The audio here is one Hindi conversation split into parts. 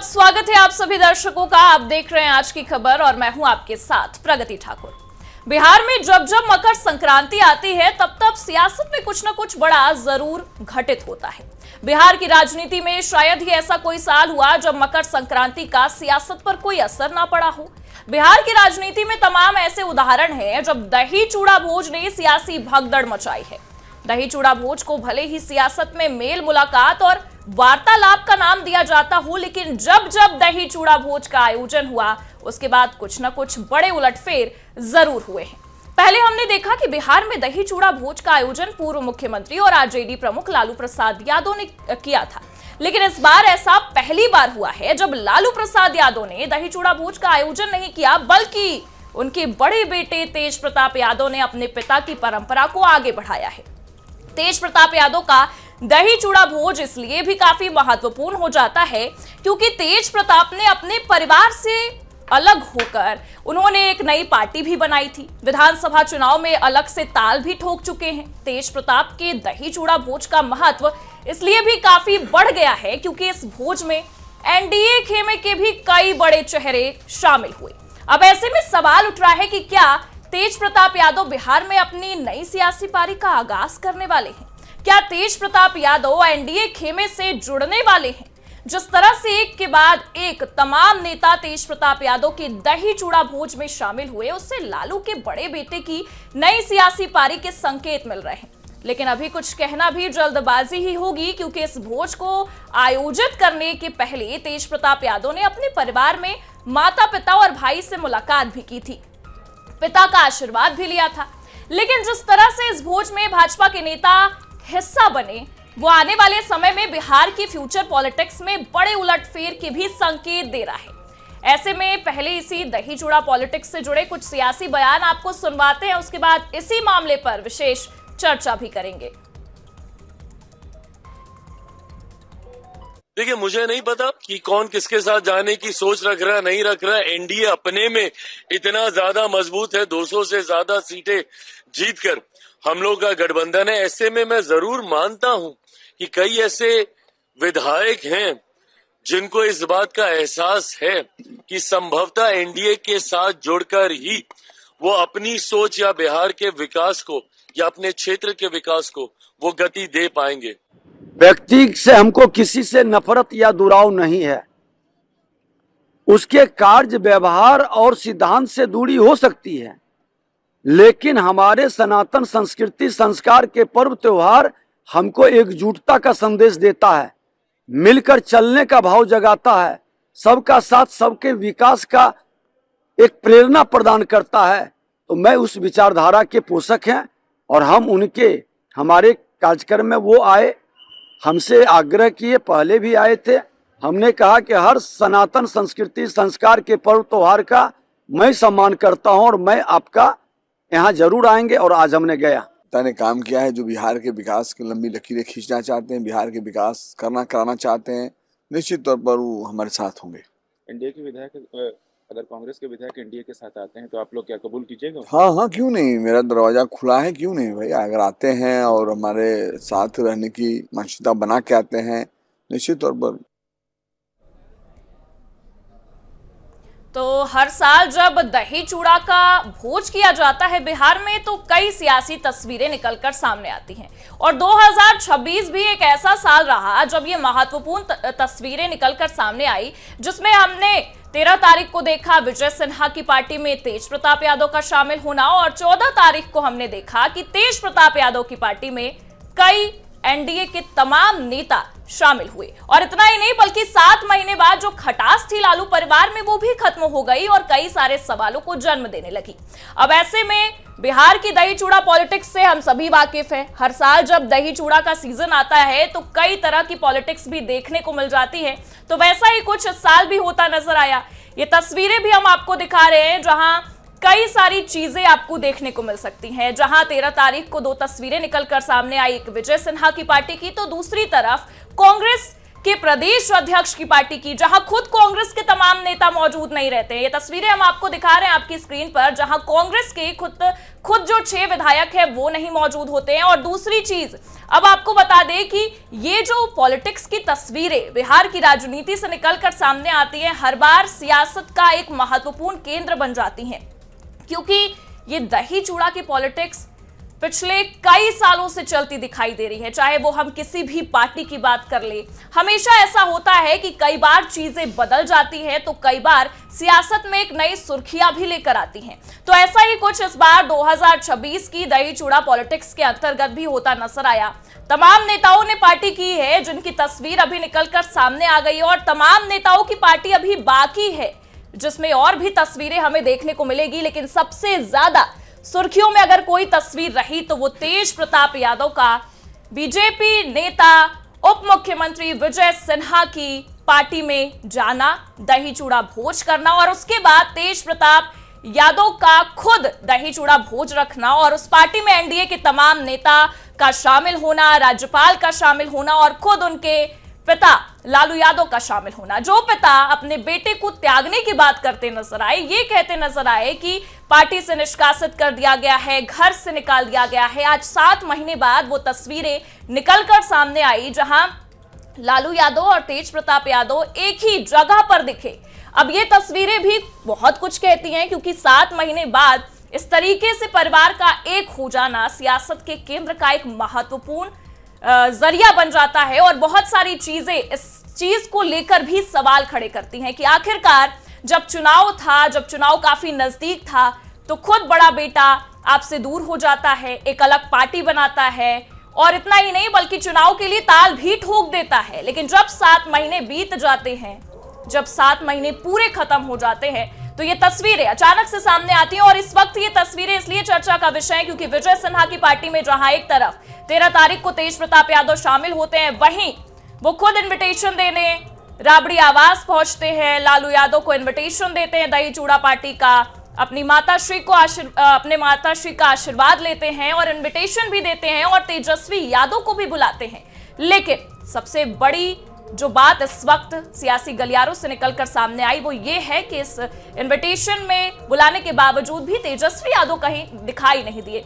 स्वागत है आप सभी दर्शकों का। आप देख रहे हैं आज की खबर और मैं हूं आपके साथ प्रगति ठाकुर। बिहार में जब जब मकर संक्रांति आती है तब तब सियासत में कुछ न कुछ बड़ा जरूर घटित होता है। बिहार की राजनीति में शायद ही ऐसा कोई साल हुआ जब मकर संक्रांति का सियासत पर कोई असर ना पड़ा हो। बिहार की राजनीति में तमाम ऐसे उदाहरण हैं जब दही चूड़ा भोज ने सियासी भगदड़ मचाई है। दही चूड़ा भोज को भले ही सियासत में मेल मुलाकात और वार्तालाप का नाम दिया जाता हो, लेकिन जब जब दही चूड़ा भोज का आयोजन हुआ उसके बाद कुछ न कुछ बड़े उलटफेर जरूर हुए हैं। पहले हमने देखा कि बिहार में दही चूड़ा भोज का आयोजन पूर्व मुख्यमंत्री और आरजेडी प्रमुख लालू प्रसाद यादव ने किया था, लेकिन इस बार ऐसा पहली बार हुआ है जब लालू प्रसाद यादव ने दही चूड़ा भोज का आयोजन नहीं किया, बल्कि उनके बड़े बेटे तेज प्रताप यादव ने अपने पिता की परंपरा को आगे बढ़ाया है। तेज प्रताप यादव का दही चूड़ा भोज इसलिए भी काफी महत्वपूर्ण हो जाता है क्योंकि तेज प्रताप ने अपने परिवार से अलग होकर उन्होंने एक नई पार्टी भी बनाई थी। विधानसभा चुनाव में अलग से ताल भी ठोक चुके हैं। तेज प्रताप के दही चूड़ा भोज का महत्व इसलिए भी काफी बढ़ गया है क्योंकि इस भोज में एनडीए खेमे के भी कई बड़े चेहरे शामिल हुए। अब ऐसे में सवाल उठ रहा है कि क्या तेज प्रताप यादव बिहार में अपनी नई सियासी पारी का आगाज करने वाले हैं? क्या तेज प्रताप यादव एनडीए खेमे से जुड़ने वाले हैं? जिस तरह से एक के बाद एक तमाम नेता तेज प्रताप यादव के दही चूड़ा भोज में शामिल हुए, उससे लालू के बड़े बेटे की नई सियासी पारी के संकेत मिल रहे हैं। लेकिन अभी कुछ कहना भी जल्दबाजी ही होगी क्योंकि इस भोज को आयोजित करने के पहले तेज प्रताप यादव ने अपने परिवार में माता पिता और भाई से मुलाकात भी की थी, पिता का आशीर्वाद भी लिया था। लेकिन जिस तरह से इस भोज में भाजपा के नेता हिस्सा बने, वो आने वाले समय में बिहार की फ्यूचर पॉलिटिक्स में बड़े उलटफेर के भी संकेत दे रहा है। ऐसे में पहले इसी दही चूड़ा पॉलिटिक्स से जुड़े कुछ सियासी बयान आपको सुनवाते हैं, उसके बाद इसी मामले पर विशेष चर्चा भी करेंगे। देखिए, मुझे नहीं पता कि कौन किसके साथ जाने की सोच रख रहा है, नहीं रख रहा है। एनडीए अपने में इतना ज्यादा मजबूत है, 200 से ज्यादा सीटें जीतकर हम लोग का गठबंधन है। ऐसे में मैं जरूर मानता हूं कि कई ऐसे विधायक हैं जिनको इस बात का एहसास है कि संभवतः एनडीए के साथ जुड़कर ही वो अपनी सोच या बिहार के विकास को या अपने क्षेत्र के विकास को वो गति दे पाएंगे। व्यक्ति से हमको किसी से नफरत या दुराव नहीं है। उसके कार्य, व्यवहार और सिद्धांत से दूरी हो सकती है, लेकिन हमारे सनातन संस्कृति संस्कार के पर्व त्योहार हमको एकजुटता का संदेश देता है, मिलकर चलने का भाव जगाता है, सबका साथ सबके विकास का एक प्रेरणा प्रदान करता है। तो मैं उस विचारधारा के पोषक हैं और हम उनके हमारे कार्यक्रम में वो आए, हमसे आग्रह किए, पहले भी आए थे। हमने कहा कि हर सनातन संस्कृति संस्कार के पर्व त्योहार का मैं सम्मान करता हूं और मैं आपका यहाँ जरूर आएंगे, और आज हमने गया। ने काम किया है, जो बिहार के विकास की लंबी लकीरें खींचना चाहते हैं, बिहार के विकास कराना चाहते हैं, निश्चित तौर पर वो हमारे साथ होंगे। एनडीए के विधायक, अगर कांग्रेस के विधायक एनडीए के साथ आते हैं तो आप लोग क्या कबूल कीजिएगा? हाँ, क्यों नहीं, मेरा दरवाजा खुला है, क्यों नहीं भाई। अगर आते हैं और हमारे साथ रहने की मानसिकता बना के आते हैं, निश्चित तौर पर। तो हर साल जब दही चूड़ा का भोज किया जाता है बिहार में तो कई सियासी तस्वीरें निकलकर सामने आती हैं, और 2026 भी एक ऐसा साल रहा जब ये महत्वपूर्ण तस्वीरें निकलकर सामने आई, जिसमें हमने 13 तारीख को देखा विजय सिन्हा की पार्टी में तेज प्रताप यादव का शामिल होना, और 14 तारीख को हमने देखा कि तेज प्रताप यादव की पार्टी में कई एनडीए के तमाम नेता शामिल हुए। और इतना ही नहीं बल्कि 7 महीने बाद जो खटास थी लालू परिवार में वो भी खत्म हो गई और कई सारे सवालों को जन्म देने लगी। अब ऐसे में बिहार की दही चूड़ा पॉलिटिक्स से हम सभी वाकिफ हैं। हर साल जब दही चूड़ा का सीजन आता है तो कई तरह की पॉलिटिक्स भी देखने को मिल जाती है, तो वैसा ही कुछ इस साल भी होता नजर आया। ये तस्वीरें भी हम आपको दिखा रहे हैं जहां कई सारी चीजें आपको देखने को मिल सकती हैं। जहां 13 तारीख को 2 तस्वीरें निकलकर सामने आई, एक विजय सिन्हा की पार्टी की तो दूसरी तरफ कांग्रेस के प्रदेश अध्यक्ष की पार्टी की, जहां खुद कांग्रेस के तमाम नेता मौजूद नहीं रहते हैं। ये तस्वीरें हम आपको दिखा रहे हैं आपकी स्क्रीन पर, जहां कांग्रेस के खुद जो 6 विधायक है वो नहीं मौजूद होते हैं। और दूसरी चीज, अब आपको बता दें कि ये जो पॉलिटिक्स की तस्वीरें बिहार की राजनीति से निकलकर सामने आती है, हर बार सियासत का एक महत्वपूर्ण केंद्र बन जाती है, क्योंकि ये दही चूड़ा की पॉलिटिक्स पिछले कई सालों से चलती दिखाई दे रही है। चाहे वो हम किसी भी पार्टी की बात कर ले, हमेशा ऐसा होता है कि कई बार चीजें बदल जाती हैं, तो कई बार सियासत में एक नई सुर्खियां भी लेकर आती हैं। तो ऐसा ही कुछ इस बार 2026 की दही चूड़ा पॉलिटिक्स के अंतर्गत भी होता नजर आया। तमाम नेताओं ने पार्टी की है, जिनकी तस्वीर अभी निकलकर सामने आ गई है, और तमाम नेताओं की पार्टी अभी बाकी है, जिसमें और भी तस्वीरें हमें देखने को मिलेगी। लेकिन सबसे ज्यादा सुर्खियों में अगर कोई तस्वीर रही तो वो तेज प्रताप यादव का बीजेपी नेता उप मुख्यमंत्री विजय सिन्हा की पार्टी में जाना, दही चूड़ा भोज करना, और उसके बाद तेज प्रताप यादव का खुद दही चूड़ा भोज रखना, और उस पार्टी में एनडीए के तमाम नेता का शामिल होना, राज्यपाल का शामिल होना, और खुद उनके पिता लालू यादव का शामिल होना। जो पिता अपने बेटे को त्यागने की बात करते नजर आए, ये कहते नजर आए कि पार्टी से निष्कासित कर दिया गया है, घर से निकाल दिया गया है। आज 7 महीने बाद वो तस्वीरें निकलकर सामने आई, जहां लालू यादव और तेज प्रताप यादव एक ही जगह पर दिखे। अब ये तस्वीरें भी बहुत कुछ कहती हैं, क्योंकि 7 महीने बाद इस तरीके से परिवार का एक हो जाना सियासत के केंद्र का एक महत्वपूर्ण जरिया बन जाता है, और बहुत सारी चीजें इस चीज को लेकर भी सवाल खड़े करती हैं कि आखिरकार जब चुनाव था, जब चुनाव काफी नजदीक था, तो खुद बड़ा बेटा आपसे दूर हो जाता है, एक अलग पार्टी बनाता है, और इतना ही नहीं बल्कि चुनाव के लिए ताल भी ठोक देता है। लेकिन जब 7 महीने बीत जाते हैं, जब 7 महीने पूरे खत्म हो जाते हैं, तो ये तस्वीरें अचानक से सामने आती हैं। और इस वक्त ये तस्वीरें इसलिए चर्चा का विषय है क्योंकि विजय सिन्हा की पार्टी में जहां एक तरफ 13 तारीख को तेज प्रताप यादव शामिल होते हैं, वहीं वो खुद इन्विटेशन देने राबड़ी आवास पहुंचते हैं, लालू यादव को इन्विटेशन देते हैं दही चूड़ा पार्टी का, अपनी माताश्री को अपने माताश्री का आशीर्वाद लेते हैं और इन्विटेशन भी देते हैं, और तेजस्वी यादव को भी बुलाते हैं। लेकिन सबसे बड़ी जो बात इस वक्त सियासी गलियारों से निकलकर सामने आई वो ये है कि इस इन्विटेशन में बुलाने के बावजूद भी तेजस्वी यादव कहीं दिखाई नहीं दिए।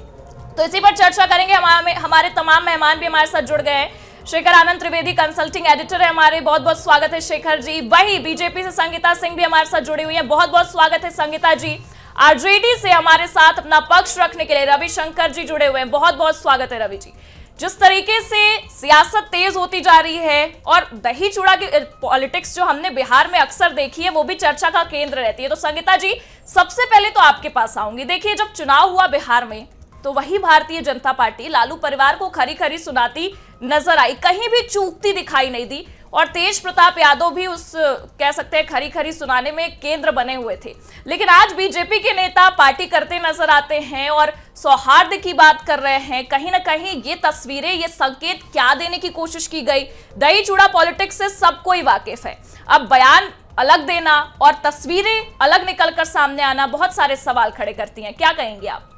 तो इसी पर चर्चा करेंगे। हमारे तमाम मेहमान भी हमारे साथ जुड़ गए हैं। शेखर आनंद त्रिवेदी कंसल्टिंग एडिटर है हमारे, बहुत बहुत स्वागत है शेखर जी। वही बीजेपी से संगीता सिंह भी हमारे साथ जुड़ी हुई है, बहुत बहुत स्वागत है संगीता जी। आरजेडी से हमारे साथ अपना पक्ष रखने के लिए रविशंकर जी जुड़े हुए हैं, बहुत बहुत स्वागत है रवि जी। जिस तरीके से सियासत तेज होती जा रही है और दही चूड़ा की पॉलिटिक्स जो हमने बिहार में अक्सर देखी है वो भी चर्चा का केंद्र रहती है। तो संगीता जी, सबसे पहले तो आपके पास आऊंगी। देखिए, जब चुनाव हुआ बिहार में तो वही भारतीय जनता पार्टी लालू परिवार को खरी खरी सुनाती नजर आई, कहीं भी चूकती दिखाई नहीं दी, और तेज प्रताप यादव भी उस कह सकते हैं खरी खरी सुनाने में केंद्र बने हुए थे। लेकिन आज बीजेपी के नेता पार्टी करते नजर आते हैं और सौहार्द की बात कर रहे हैं। कहीं ना कहीं ये तस्वीरें, ये संकेत क्या देने की कोशिश की गई? दही चूड़ा पॉलिटिक्स से सब कोई वाकिफ है, अब बयान अलग देना और तस्वीरें अलग निकलकर सामने आना बहुत सारे सवाल खड़े करती हैं। क्या कहेंगे आप?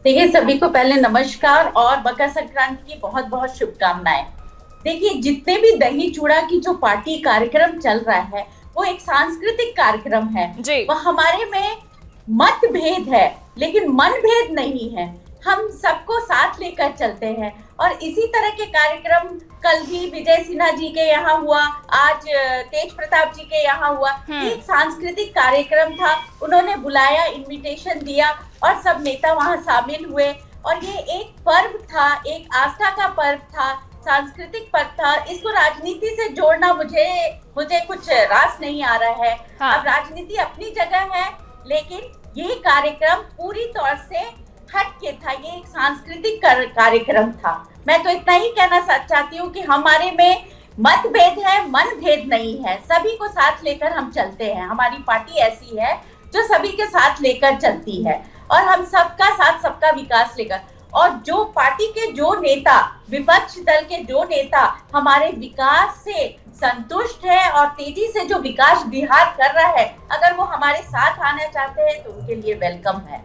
देखिए, सभी को पहले नमस्कार और मकर संक्रांति की बहुत बहुत शुभकामनाएं। देखिए, जितने भी दही चूड़ा की जो पार्टी कार्यक्रम चल रहा है वो एक सांस्कृतिक कार्यक्रम है। वह हमारे में मतभेद है लेकिन मनभेद नहीं है। हम सबको साथ लेकर चलते हैं और इसी तरह के कार्यक्रम कल भी विजय सिन्हा जी के यहाँ हुआ, आज तेज प्रताप जी के यहाँ हुआ। एक सांस्कृतिक कार्यक्रम था, उन्होंने बुलाया, इनविटेशन दिया और सब नेता वहाँ शामिल हुए, और ये एक पर्व था, एक आस्था का पर्व था, सांस्कृतिक पर्व था। इसको राजनीति से जोड़ना मुझे कुछ रास नहीं आ रहा है। अब राजनीति अपनी जगह है लेकिन ये कार्यक्रम पूरी तौर से हट के था, ये एक सांस्कृतिक कार्यक्रम था। मैं तो इतना ही कहना चाहती हूँ कि हमारे में मतभेद है, मनभेद नहीं है। सभी को साथ लेकर हम चलते हैं। हमारी पार्टी ऐसी है जो सभी के साथ लेकर चलती है और हम सबका साथ सबका विकास लेकर, और जो पार्टी के जो नेता, विपक्ष दल के जो नेता हमारे विकास से संतुष्ट है और तेजी से जो विकास बिहार कर रहा है, अगर वो हमारे साथ आना चाहते हैं तो उनके लिए वेलकम है।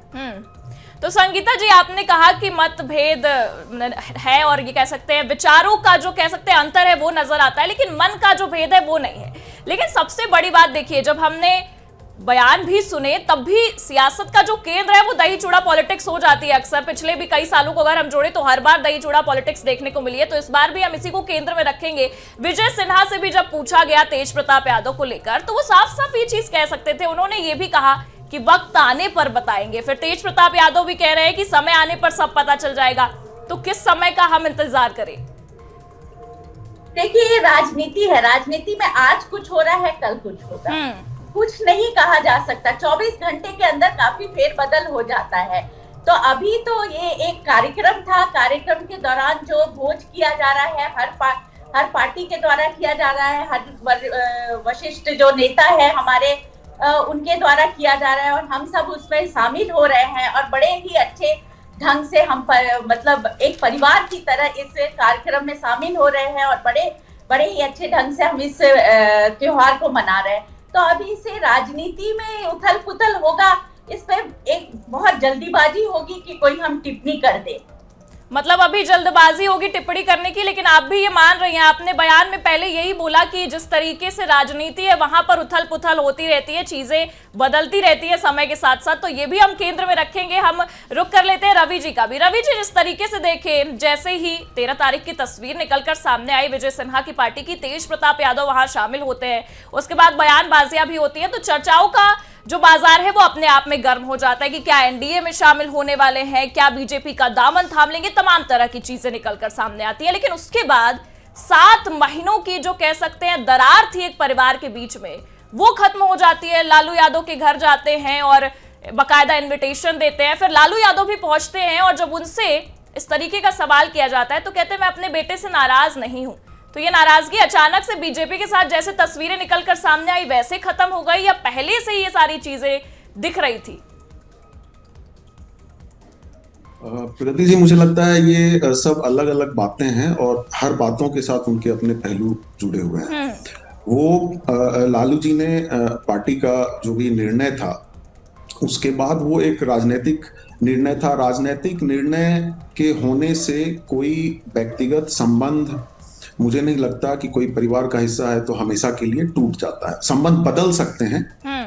तो संगीता जी, आपने कहा कि मतभेद है और ये कह सकते हैं विचारों का जो कह सकते हैं अंतर है वो नजर आता है, लेकिन मन का जो भेद है वो नहीं है। लेकिन सबसे बड़ी बात देखिए, जब हमने बयान भी सुने तब भी सियासत का जो केंद्र है वो दही चूड़ा पॉलिटिक्स हो जाती है अक्सर। पिछले भी कई सालों को अगर हम जोड़े तो हर बार दही चूड़ा पॉलिटिक्स देखने को मिली है, तो इस बार भी हम इसी को केंद्र में रखेंगे। विजय सिन्हा से भी जब पूछा गया तेज प्रताप यादव को लेकर, तो वो साफ साफ ये चीज कह सकते थे, उन्होंने ये भी कहा कि वक्त आने पर बताएंगे। फिर तेज प्रताप यादव भी कह रहे हैं कि समय आने पर सब पता चल जाएगा। तो किस समय का हम इंतजार करें? देखिए, ये राजनीति है, राजनीति में आज कुछ हो रहा है, कल कुछ होगा, कुछ नहीं कहा जा सकता। 24 घंटे के अंदर काफी फेरबदल हो जाता है। तो अभी तो ये एक कार्यक्रम था, कार्यक्रम के दौरान जो भोज किया जा रहा है हर पार्टी के द्वारा किया जा रहा है, हर वरिष्ठ जो नेता है हमारे उनके द्वारा किया जा रहा है, और हम सब उसमें शामिल हो रहे हैं और बड़े ही अच्छे ढंग से हम मतलब एक परिवार की तरह इस कार्यक्रम में शामिल हो रहे हैं और बड़े ही अच्छे ढंग से हम इस त्योहार को मना रहे हैं। तो अभी से राजनीति में उथल पुथल होगा, इस पे एक बहुत जल्दीबाजी होगी कि कोई हम टिप्पणी कर दे। मतलब अभी जल्दबाजी होगी टिप्पणी करने की, लेकिन आप भी ये मान रही हैं, आपने बयान में पहले यही बोला कि जिस तरीके से राजनीति है वहां पर उथल पुथल होती रहती है, चीजें बदलती रहती है समय के साथ साथ, तो ये भी हम केंद्र में रखेंगे। हम रुक कर लेते हैं रवि जी का भी। रवि जी, जिस तरीके से देखें, जैसे ही 13 तारीख की तस्वीर निकलकर सामने आई विजय सिन्हा की पार्टी की, तेज प्रताप यादव वहां शामिल होते हैं, उसके बाद बयानबाजियां भी होती है, तो चर्चाओं का जो बाजार है वो अपने आप में गर्म हो जाता है कि क्या एनडीए में शामिल होने वाले हैं, क्या बीजेपी का दामन थाम लेंगे, तमाम तरह की चीजें निकलकर सामने आती है। लेकिन उसके बाद 7 महीनों की जो कह सकते हैं दरार थी एक परिवार के बीच में, वो खत्म हो जाती है। लालू यादव के घर जाते हैं और बाकायदा इन्विटेशन देते हैं, फिर लालू यादव भी पहुंचते हैं और जब उनसे इस तरीके का सवाल किया जाता है तो कहते हैं मैं अपने बेटे से नाराज नहीं हूं। तो ये नाराजगी अचानक से बीजेपी के साथ जैसे तस्वीरें निकलकर सामने आई वैसे खत्म हो गई, या पहले से ये सारी चीजें दिख रही थी? प्रगति जी, मुझे लगता है ये सब अलग अलग बातें हैं और हर बातों के साथ उनके अपने पहलू जुड़े हुए हैं। वो लालू जी ने पार्टी का जो भी निर्णय था, उसके बाद वो एक राजनीतिक निर्णय था। राजनीतिक निर्णय के होने से कोई व्यक्तिगत संबंध, मुझे नहीं लगता कि कोई परिवार का हिस्सा है तो हमेशा के लिए टूट जाता है। संबंध बदल सकते हैं,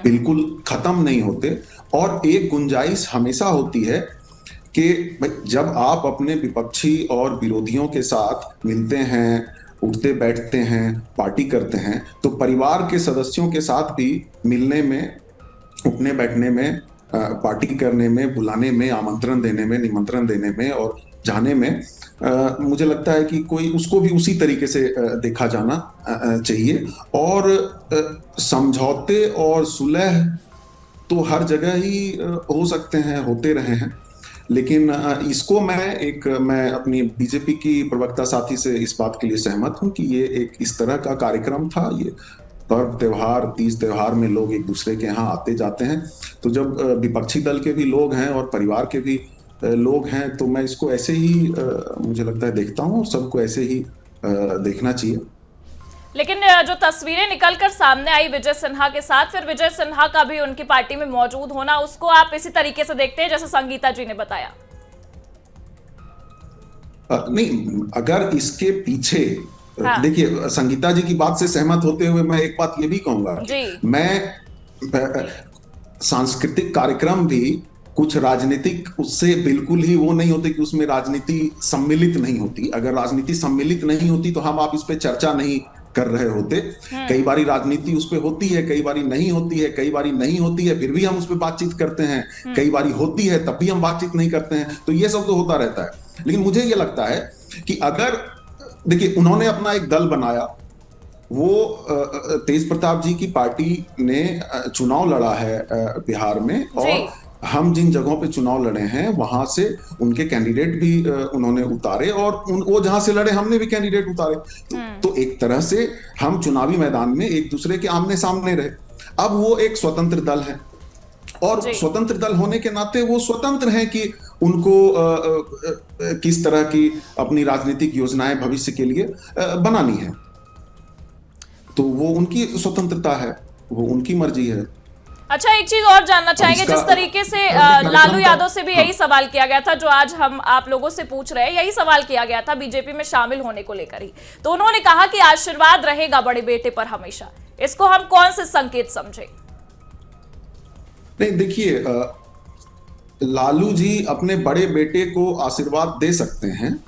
बिल्कुल खत्म नहीं होते। और एक गुंजाइश हमेशा होती है कि जब आप अपने विपक्षी और विरोधियों के साथ मिलते हैं, उठते बैठते हैं, पार्टी करते हैं, तो परिवार के सदस्यों के साथ भी मिलने में, उठने बैठने में, पार्टी करने में, बुलाने में, आमंत्रण देने में, निमंत्रण देने में और जाने में मुझे लगता है कि कोई उसको भी उसी तरीके से देखा जाना चाहिए। और समझौते और सुलह तो हर जगह ही हो सकते हैं, होते रहे हैं, लेकिन इसको मैं अपनी बीजेपी की प्रवक्ता साथी से इस बात के लिए सहमत हूं कि ये एक इस तरह का कार्यक्रम था। ये पर्व त्योहार, तीज त्योहार में लोग एक दूसरे के यहाँ आते जाते हैं, तो जब विपक्षी दल के भी लोग हैं और परिवार के भी लोग हैं, तो मैं इसको ऐसे ही मुझे लगता है देखता हूँ, सबको ऐसे ही देखना चाहिए। लेकिन जो तस्वीरें निकलकर सामने आई विजय सिन्हा के साथ, फिर विजय सिन्हा का भी उनकी पार्टी में मौजूद होना, उसको आप इसी तरीके से देखते हैं जैसे संगीता जी ने बताया? नहीं, अगर इसके पीछे देखिए, संगीता जी की बात से सहमत होते हुए मैं एक बात ये भी कहूंगा, मैं सांस्कृतिक कार्यक्रम भी कुछ राजनीतिक उससे बिल्कुल ही वो नहीं होते कि उसमें राजनीति सम्मिलित नहीं होती। अगर राजनीति सम्मिलित नहीं होती तो हम आप इस पे चर्चा नहीं कर रहे होते। कई बारी राजनीति उस पे होती है, कई बारी नहीं होती है, कई बारी नहीं होती है फिर भी हम उस पे बातचीत करते हैं, कई बारी होती है तब भी हम बातचीत नहीं करते हैं। तो ये सब तो होता रहता है। लेकिन मुझे ये लगता है कि अगर देखिए, उन्होंने अपना एक दल बनाया, वो तेज प्रताप जी की पार्टी ने चुनाव लड़ा है बिहार में, और हम जिन जगहों पे चुनाव लड़े हैं वहां से उनके कैंडिडेट भी उन्होंने उतारे, और वो जहां से लड़े हमने भी कैंडिडेट उतारे। तो एक तरह से हम चुनावी मैदान में एक दूसरे के आमने सामने रहे। अब वो एक स्वतंत्र दल है, और स्वतंत्र दल होने के नाते वो स्वतंत्र हैं कि उनको किस तरह की अपनी राजनीतिक योजनाएं भविष्य के लिए बनानी है। तो वो उनकी स्वतंत्रता है, वो उनकी मर्जी है। अच्छा, एक चीज और जानना चाहेंगे, जिस तरीके से लालू यादव से भी यही सवाल किया गया था, जो आज हम आप लोगों से पूछ रहे हैं, यही सवाल किया गया था बीजेपी में शामिल होने को लेकर ही, तो उन्होंने कहा कि आशीर्वाद रहेगा बड़े बेटे पर हमेशा। इसको हम कौन से संकेत समझे? नहीं, देखिए, लालू जी अपने बड़े बेटे को आशीर्वाद दे सकते हैं।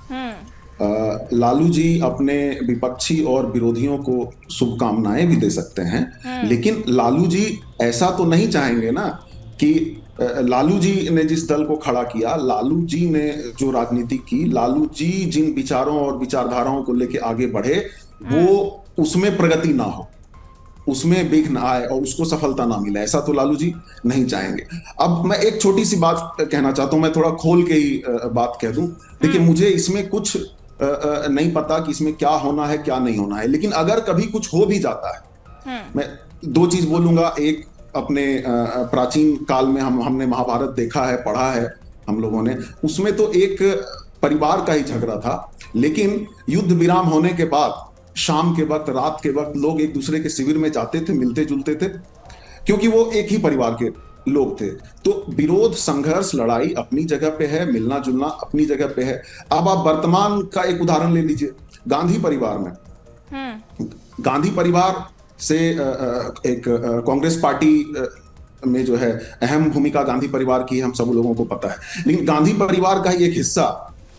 लालू जी अपने विपक्षी और विरोधियों को शुभकामनाएं भी दे सकते हैं, लेकिन लालू जी ऐसा तो नहीं चाहेंगे ना कि लालू जी ने जिस दल को खड़ा किया, लालू जी ने जो राजनीति की, लालू जी जिन विचारों और विचारधाराओं को लेकर आगे बढ़े, वो उसमें प्रगति ना हो, उसमें विघ्न आए और उसको सफलता ना मिले, ऐसा तो लालू जी नहीं चाहेंगे। अब मैं एक छोटी सी बात कहना चाहता हूं, मैं थोड़ा खोल के ही बात कह दूं। देखिए, मुझे इसमें कुछ नहीं पता कि इसमें क्या होना है क्या नहीं होना है, लेकिन अगर कभी कुछ हो भी जाता है, मैं दो चीज बोलूंगा। एक, अपने प्राचीन काल में हमने महाभारत देखा है, पढ़ा है हम लोगों ने, उसमें तो एक परिवार का ही झगड़ा था, लेकिन युद्ध विराम होने के बाद शाम के वक्त, रात के वक्त लोग एक दूसरे के शिविर में जाते थे, मिलते जुलते थे, क्योंकि वो एक ही परिवार के लोग थे। तो विरोध, संघर्ष, लड़ाई अपनी जगह पे है, मिलना जुलना अपनी जगह पे है। अब आप वर्तमान का एक उदाहरण ले लीजिए, गांधी परिवार में, गांधी परिवार से एक कांग्रेस पार्टी में जो है अहम भूमिका गांधी परिवार की हम सब लोगों को पता है, लेकिन गांधी परिवार का ही एक हिस्सा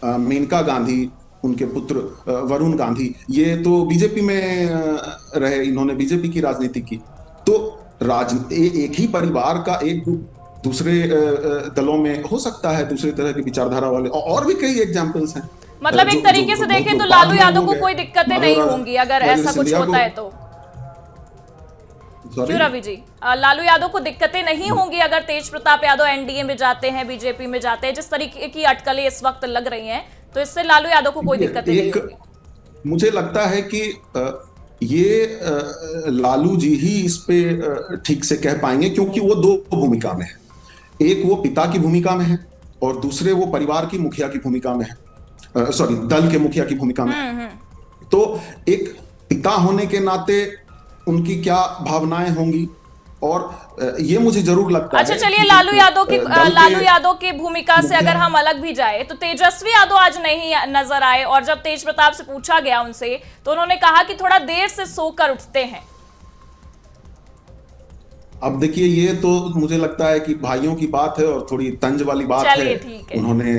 मेनका गांधी, उनके पुत्र वरुण गांधी, ये तो बीजेपी में रहे, इन्होंने बीजेपी की राजनीति की। तो एक ही परिवार का एक ग्रुप दूसरे दलों में हो सकता है, दूसरे तरह की विचारधारा वाले, और भी कई एग्जाम्पल्स हैं। मतलब एक तरीके से देखें तो लालू यादव को कोई दिक्कतें नहीं होंगी अगर ऐसा कुछ होता है तो। क्यों रवि जी, लालू यादव को दिक्कतें नहीं होंगी अगर तेज प्रताप यादव एनडीए में जाते हैं, बीजेपी में जाते हैं, जिस तरीके की अटकलें इस वक्त लग रही हैं, तो इससे लालू यादव को कोई दिक्कतें नहीं होंगी? मुझे लगता है कि ये लालू जी ही इस पे ठीक से कह पाएंगे, क्योंकि वो दो भूमिका में है। एक वो पिता की भूमिका में है और दूसरे वो परिवार की मुखिया की भूमिका में है, सॉरी, दल के मुखिया की भूमिका में है। तो एक पिता होने के नाते उनकी क्या भावनाएं होंगी, और ये मुझे जरूर लगता है। अच्छा, चलिए, लालू यादव की भूमिका से अगर हम अलग भी जाए तो तेजस्वी यादव आज नहीं नजर आए, और जब तेज प्रताप से पूछा गया उनसे तो उन्होंने कहा कि थोड़ा देर से सोकर उठते हैं। अब देखिए, ये तो मुझे लगता है कि भाइयों की बात है और थोड़ी तंज वाली बात है। उन्होंने,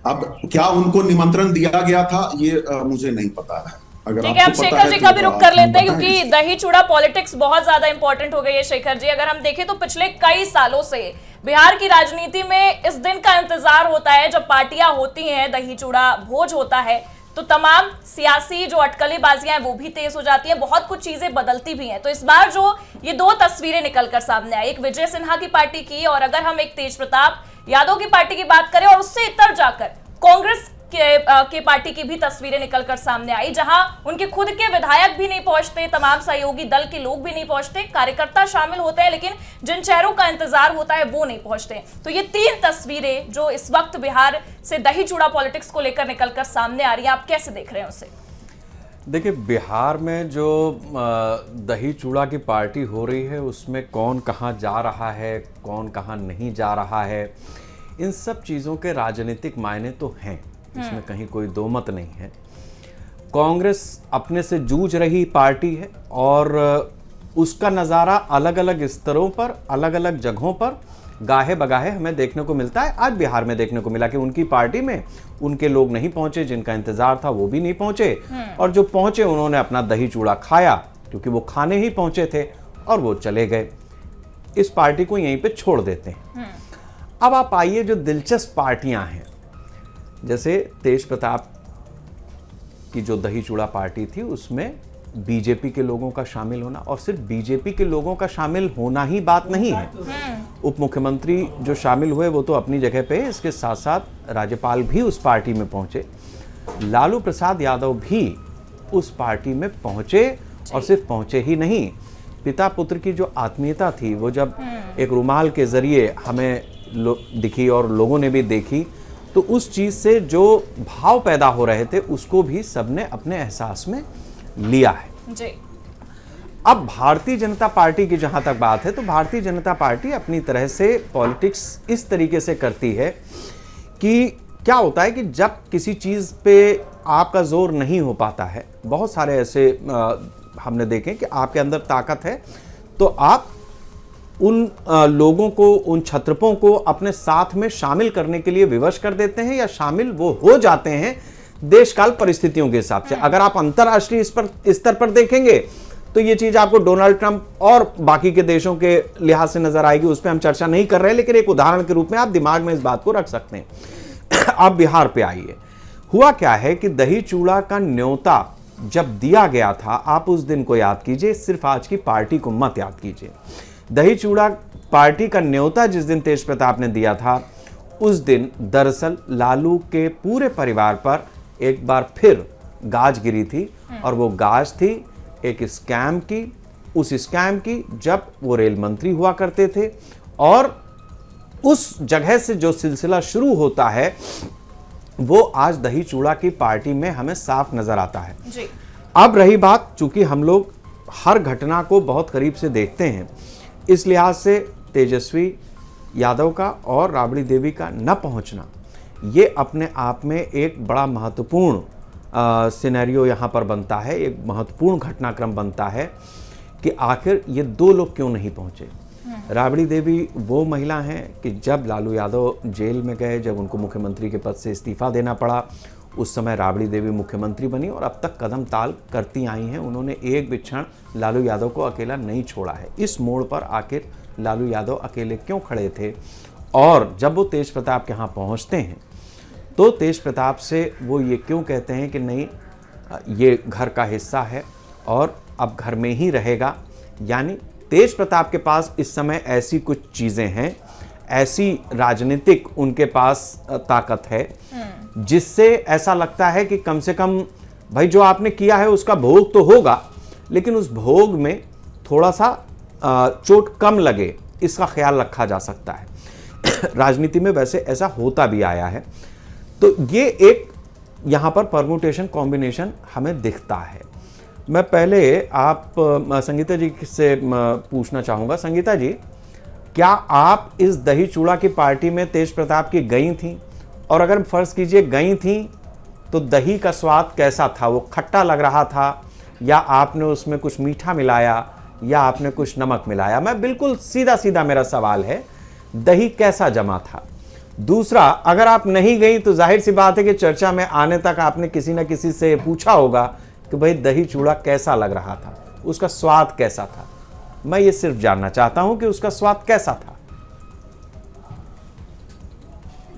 अब क्या उनको निमंत्रण दिया गया था, ये मुझे नहीं पता है। ठीक है, अब शेखर जी का भी रुख कर लेते हैं, क्योंकि दही चूड़ा पॉलिटिक्स बहुत ज्यादा इंपॉर्टेंट हो गई है। शेखर जी, अगर हम देखें तो पिछले कई सालों से बिहार की राजनीति में इस दिन का इंतजार होता है जब पार्टियां होती हैं, दही चूड़ा भोज होता है, तो तमाम सियासी जो अटकलेबाजियां हैं वो भी तेज हो जाती हैं, बहुत कुछ चीजें बदलती भी हैं। तो इस बार जो ये दो तस्वीरें निकलकर सामने आई, एक विजय सिन्हा की पार्टी की, और अगर हम एक तेज प्रताप यादव की पार्टी की बात करें, और उससे इतर जाकर कांग्रेस के पार्टी की भी तस्वीरें निकलकर सामने आई, जहां उनके खुद के विधायक भी नहीं पहुंचते, तमाम सहयोगी दल के लोग भी नहीं पहुंचते, कार्यकर्ता शामिल होते हैं, लेकिन जिन चेहरों का इंतजार होता है वो नहीं पहुंचते। तो ये तीन तस्वीरें जो इस वक्त बिहार से दही चूड़ा पॉलिटिक्स को लेकर निकलकर सामने आ रही है, आप कैसे देख रहे हैं उसे? देखिए, बिहार में जो दही चूड़ा की पार्टी हो रही है, उसमें कौन कहाँ जा रहा है, कौन कहाँ नहीं जा रहा है, इन सब चीज़ों के राजनीतिक मायने तो हैं, इसमें कहीं कोई दो मत नहीं है। कांग्रेस अपने से जूझ रही पार्टी है और उसका नज़ारा अलग अलग स्तरों पर, अलग अलग जगहों पर गाहे बगाहे हमें देखने को मिलता है। आज बिहार में देखने को मिला कि उनकी पार्टी में उनके लोग नहीं पहुंचे, जिनका इंतजार था वो भी नहीं पहुंचे, और जो पहुंचे उन्होंने अपना दही चूड़ा खाया, क्योंकि वो खाने ही पहुंचे थे, और वो चले गए। इस पार्टी को यहीं पे छोड़ देते हैं। अब आप आइए, जो दिलचस्प पार्टियां हैं, जैसे तेज प्रताप की जो दही चूड़ा पार्टी थी, उसमें बीजेपी के लोगों का शामिल होना, और सिर्फ बीजेपी के लोगों का शामिल होना ही बात नहीं है। उप मुख्यमंत्री जो शामिल हुए वो तो अपनी जगह पे, इसके साथ साथ राज्यपाल भी उस पार्टी में पहुंचे, लालू प्रसाद यादव भी उस पार्टी में पहुंचे, और सिर्फ पहुंचे ही नहीं, पिता पुत्र की जो आत्मीयता थी वो जब एक रुमाल के जरिए हमें दिखी और लोगों ने भी देखी, तो उस चीज से जो भाव पैदा हो रहे थे उसको भी सबने अपने एहसास में लिया है। जी। अब भारतीय जनता पार्टी की जहां तक बात है, तो भारतीय जनता पार्टी अपनी तरह से पॉलिटिक्स इस तरीके से करती है कि क्या होता है कि जब किसी चीज पे आपका जोर नहीं हो पाता है, बहुत सारे ऐसे हमने देखे कि आपके अंदर ताकत है, तो आप उन लोगों को, उन छत्रपों को अपने साथ में शामिल करने के लिए विवश कर देते हैं, या शामिल वो हो जाते हैं देशकाल परिस्थितियों के हिसाब से। अगर आप अंतर्राष्ट्रीय स्तर पर देखेंगे तो ये चीज आपको डोनाल्ड ट्रंप और बाकी के देशों के लिहाज से नजर आएगी, उस पर हम चर्चा नहीं कर रहे, लेकिन एक उदाहरण के रूप में आप दिमाग में इस बात को रख सकते हैं। आप बिहार पे आइए, हुआ क्या है कि दही चूड़ा का न्योता जब दिया गया था, आप उस दिन को याद कीजिए, सिर्फ आज की पार्टी को मत याद कीजिए। दही चूड़ा पार्टी का न्योता जिस दिन तेज प्रताप ने दिया था, उस दिन दरअसल लालू के पूरे परिवार पर एक बार फिर गाज गिरी थी, और वो गाज थी एक स्कैम की, उस स्कैम की जब वो रेल मंत्री हुआ करते थे, और उस जगह से जो सिलसिला शुरू होता है वो आज दही चूड़ा की पार्टी में हमें साफ नजर आता है जी। अब रही बात, चूंकि हम लोग हर घटना को बहुत करीब से देखते हैं, इस लिहाज से तेजस्वी यादव का और राबड़ी देवी का न पहुंचना, ये अपने आप में एक बड़ा महत्वपूर्ण सिनेरियो यहाँ पर बनता है, एक महत्वपूर्ण घटनाक्रम बनता है कि आखिर ये दो लोग क्यों नहीं पहुंचे। राबड़ी देवी वो महिला हैं कि जब लालू यादव जेल में गए, जब उनको मुख्यमंत्री के पद से इस्तीफा देना पड़ा, उस समय राबड़ी देवी मुख्यमंत्री बनी और अब तक कदम ताल करती आई हैं। उन्होंने एक भी क्षण लालू यादव को अकेला नहीं छोड़ा है। इस मोड़ पर आखिर लालू यादव अकेले क्यों खड़े थे? और जब वो तेज प्रताप के यहाँ पहुँचते हैं तो तेज प्रताप से वो ये क्यों कहते हैं कि नहीं, ये घर का हिस्सा है और अब घर में ही रहेगा। यानी तेज प्रताप के पास इस समय ऐसी कुछ चीज़ें हैं, ऐसी राजनीतिक उनके पास ताकत है, जिससे ऐसा लगता है कि कम से कम भाई जो आपने किया है उसका भोग तो होगा, लेकिन उस भोग में थोड़ा सा चोट कम लगे, इसका ख्याल रखा जा सकता है। राजनीति में वैसे ऐसा होता भी आया है। तो ये एक यहाँ पर परमुटेशन कॉम्बिनेशन हमें दिखता है। मैं पहले आप संगीता जी से पूछना चाहूँगा। संगीता जी, क्या आप इस दही चूड़ा की पार्टी में तेज प्रताप की गई थी? और अगर फर्ज कीजिए गई थी तो दही का स्वाद कैसा था? वो खट्टा लग रहा था, या आपने उसमें कुछ मीठा मिलाया, या आपने कुछ नमक मिलाया? मैं बिल्कुल सीधा सीधा मेरा सवाल है, दही कैसा जमा था? दूसरा, अगर आप नहीं गई तो जाहिर सी बात है कि चर्चा में आने तक आपने किसी न किसी से पूछा होगा कि भाई दही चूड़ा कैसा लग रहा था, उसका स्वाद कैसा था। मैं ये सिर्फ जानना चाहता हूं कि उसका स्वाद कैसा था।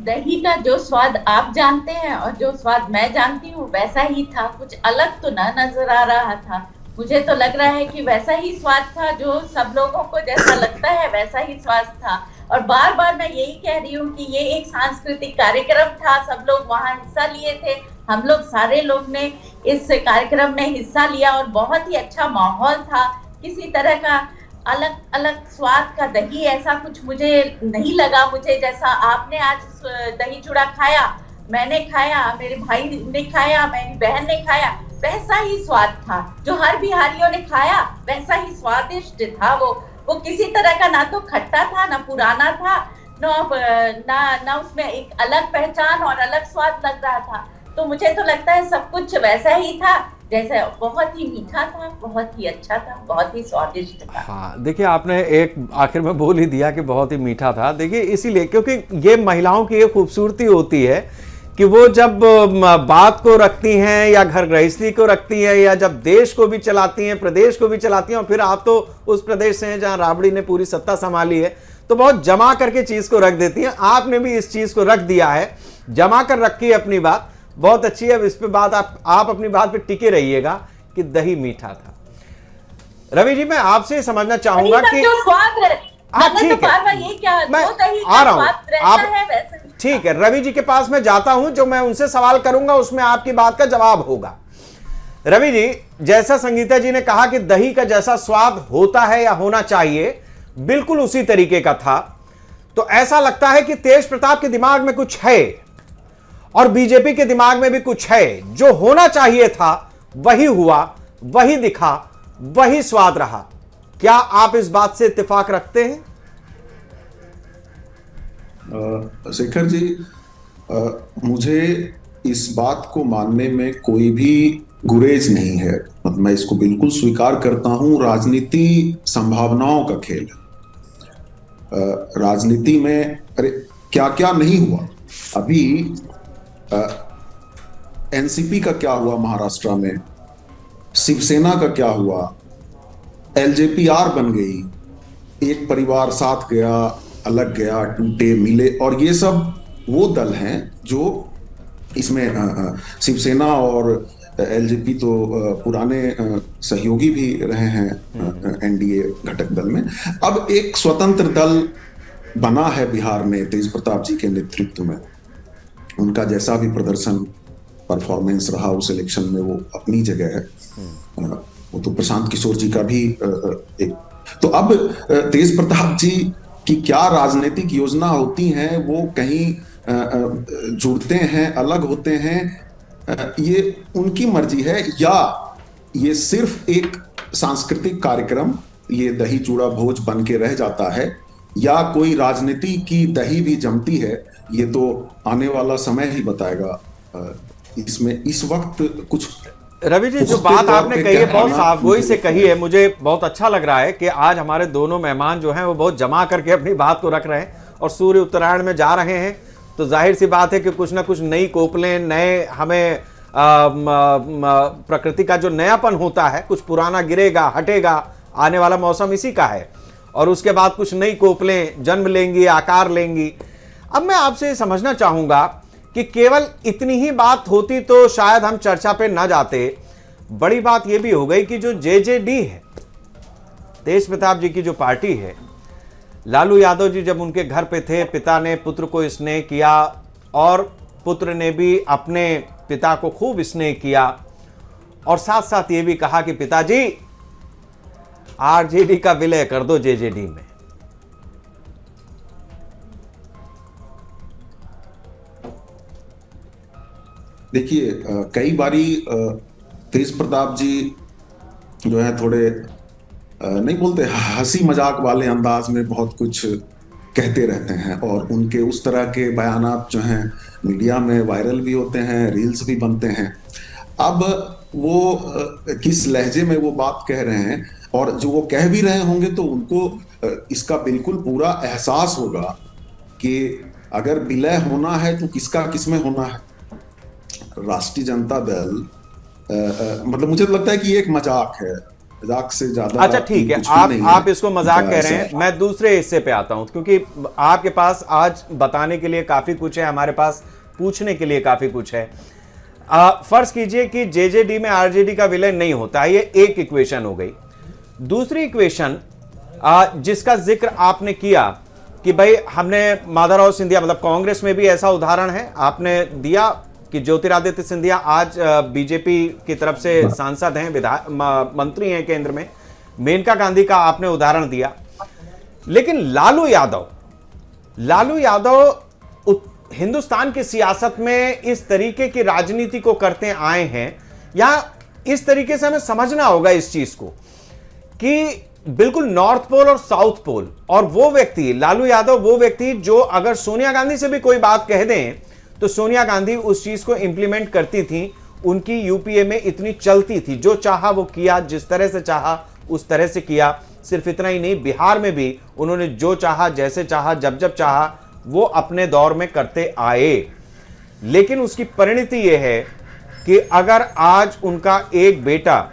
दही का जो स्वाद आप जानते हैं और जो स्वाद मैं जानती हूँ वैसा ही था, कुछ अलग तो ना नजर आ रहा था। मुझे तो लग रहा है कि वैसा ही स्वाद था, जो सब लोगों को जैसा लगता है वैसा ही स्वाद था। और बार बार मैं यही कह रही हूँ कि ये एक सांस्कृतिक कार्यक्रम था, सब लोग वहाँ हिस्सा लिए थे, हम लोग सारे लोग ने इस कार्यक्रम में हिस्सा लिया और बहुत ही अच्छा माहौल था। किसी तरह का अलग अलग स्वाद का दही ऐसा कुछ मुझे नहीं लगा। मुझे जैसा आपने आज दही चूड़ा खाया, मैंने खाया, मेरे भाई ने खाया, मेरी बहन ने खाया, वैसा ही स्वाद था। जो हर बिहारियों ने खाया वैसा ही स्वादिष्ट था। वो किसी तरह का ना तो खट्टा था, ना पुराना था, ना उसमें एक अलग पहचान और अलग स्वाद लग रहा था। तो मुझे तो लगता है सब कुछ वैसा ही था, जैसे बहुत ही मीठा था, बहुत ही अच्छा था, बहुत ही स्वादिष्ट था। हाँ, देखिए आपने एक आखिर में बोल ही दिया कि बहुत ही मीठा था। देखिए इसीलिए, क्योंकि ये महिलाओं की एक खूबसूरती होती है कि वो जब बात को रखती हैं या घर गृहस्थी को रखती हैं, या जब देश को भी चलाती हैं, प्रदेश को भी चलाती हैं, और फिर आप तो उस प्रदेश से हैं जहां राबड़ी ने पूरी सत्ता संभाली है, तो बहुत जमा करके चीज को रख देती हैं। आपने भी इस चीज को रख दिया है, जमा कर रखी है अपनी बात, बहुत अच्छी है। अब इस पे बात आप अपनी बात पे टिके रहिएगा कि दही मीठा था। रवि जी, मैं आपसे समझना चाहूंगा कि ठीक है, मैं आ रहा हूं, आप ठीक है, रवि जी के पास मैं जाता हूं, जो मैं उनसे सवाल करूंगा उसमें आपकी बात का जवाब होगा। रवि जी, जैसा संगीता जी ने कहा कि दही का जैसा स्वाद होता है या होना चाहिए, बिल्कुल उसी तरीके का था। तो ऐसा लगता है कि तेज प्रताप के दिमाग में कुछ है और बीजेपी के दिमाग में भी कुछ है। जो होना चाहिए था वही हुआ, वही दिखा, वही स्वाद रहा। क्या आप इस बात से इत्तेफाक रखते हैं? शेखर जी, मुझे इस बात को मानने में कोई भी गुरेज नहीं है। मैं इसको बिल्कुल स्वीकार करता हूं, राजनीति संभावनाओं का खेल है। राजनीति में अरे क्या क्या नहीं हुआ। अभी एनसीपी का क्या हुआ महाराष्ट्र में, शिवसेना का क्या हुआ, एलजेपी-आर बन गई, एक परिवार साथ गया, अलग गया, टूटे मिले, और ये सब वो दल हैं जो इसमें शिवसेना और एलजेपी तो पुराने सहयोगी भी रहे हैं एनडीए घटक दल में। अब एक स्वतंत्र दल बना है बिहार में तेज प्रताप जी के नेतृत्व में। उनका जैसा भी प्रदर्शन परफॉर्मेंस रहा उस इलेक्शन में, वो अपनी जगह है। वो तो प्रशांत किशोर जी का भी एक। तो अब तेज प्रताप जी की क्या राजनीतिक योजना होती है, वो कहीं जुड़ते हैं, अलग होते हैं, ये उनकी मर्जी है, या ये सिर्फ एक सांस्कृतिक कार्यक्रम, ये दही चूड़ा भोज बन के रह जाता है, या कोई राजनीति की दही भी जमती है, ये तो आने वाला समय ही बताएगा। इसमें इस वक्त कुछ रवि जी, जो बात आपने कही है बहुत साफगोई से कही है। मुझे बहुत अच्छा लग रहा है कि आज हमारे दोनों मेहमान जो हैं वो बहुत जमा करके अपनी बात को रख रहे हैं, और सूर्य उत्तरायण में जा रहे हैं, तो जाहिर सी बात है कि कुछ ना कुछ नई कोपलें, नए हमें प्रकृति का जो नयापन होता है, कुछ पुराना गिरेगा, हटेगा, आने वाला मौसम इसी का है, और उसके बाद कुछ नई कोपलें जन्म लेंगी, आकार लेंगी। अब मैं आपसे समझना चाहूंगा कि केवल इतनी ही बात होती तो शायद हम चर्चा पे ना जाते। बड़ी बात यह भी हो गई कि जो जेजेडी है, तेज प्रताप जी की जो पार्टी है, लालू यादव जी जब उनके घर पे थे, पिता ने पुत्र को स्नेह किया, और पुत्र ने भी अपने पिता को खूब स्नेह किया, और साथ साथ ये भी कहा कि पिताजी आरजेडी का विलय कर दो जेजेडी में। देखिए, कई बारी तेज प्रताप जी जो है थोड़े नहीं बोलते, हंसी मजाक वाले अंदाज में बहुत कुछ कहते रहते हैं, और उनके उस तरह के बयानात जो हैं मीडिया में वायरल भी होते हैं, रील्स भी बनते हैं। अब वो किस लहजे में वो बात कह रहे हैं, और जो वो कह भी रहे होंगे, तो उनको इसका बिल्कुल पूरा एहसास होगा कि अगर विलय होना है तो किसका किसमें होना है। राष्ट्रीय जनता दल मतलब मुझे तो लगता है कि ये एक मजाक है, मजाक से ज्यादा। अच्छा ठीक है, आप इसको मजाक कह रहे हैं, मैं दूसरे हिस्से पे आता हूं, क्योंकि आपके पास आज बताने के लिए काफी कुछ है, हमारे पास पूछने के लिए काफी कुछ है। फर्ज कीजिए कि जेजेडी में आरजेडी का विलय नहीं होता है, ये एक इक्वेशन हो गई। दूसरी इक्वेशन जिसका जिक्र आपने किया कि भाई हमने माधवराव सिंधिया, मतलब कांग्रेस में भी ऐसा उदाहरण है, आपने दिया कि ज्योतिरादित्य सिंधिया आज बीजेपी की तरफ से सांसद हैं, मंत्री हैं केंद्र में, मेनका गांधी का आपने उदाहरण दिया। लेकिन लालू यादव हिंदुस्तान की सियासत में इस तरीके की राजनीति को करते आए हैं, या इस तरीके से हमें समझना होगा इस चीज को कि बिल्कुल नॉर्थ पोल और साउथ पोल, और वो व्यक्ति लालू यादव, वो व्यक्ति जो अगर सोनिया गांधी से भी कोई बात कह दें तो सोनिया गांधी उस चीज को इंप्लीमेंट करती थी, उनकी यूपीए में इतनी चलती थी, जो चाहा वो किया, जिस तरह से चाहा उस तरह से किया। सिर्फ इतना ही नहीं, बिहार में भी उन्होंने जो चाहा, जैसे चाहा, जब जब चाहा, वो अपने दौर में करते आए। लेकिन उसकी परिणति यह है कि अगर आज उनका एक बेटा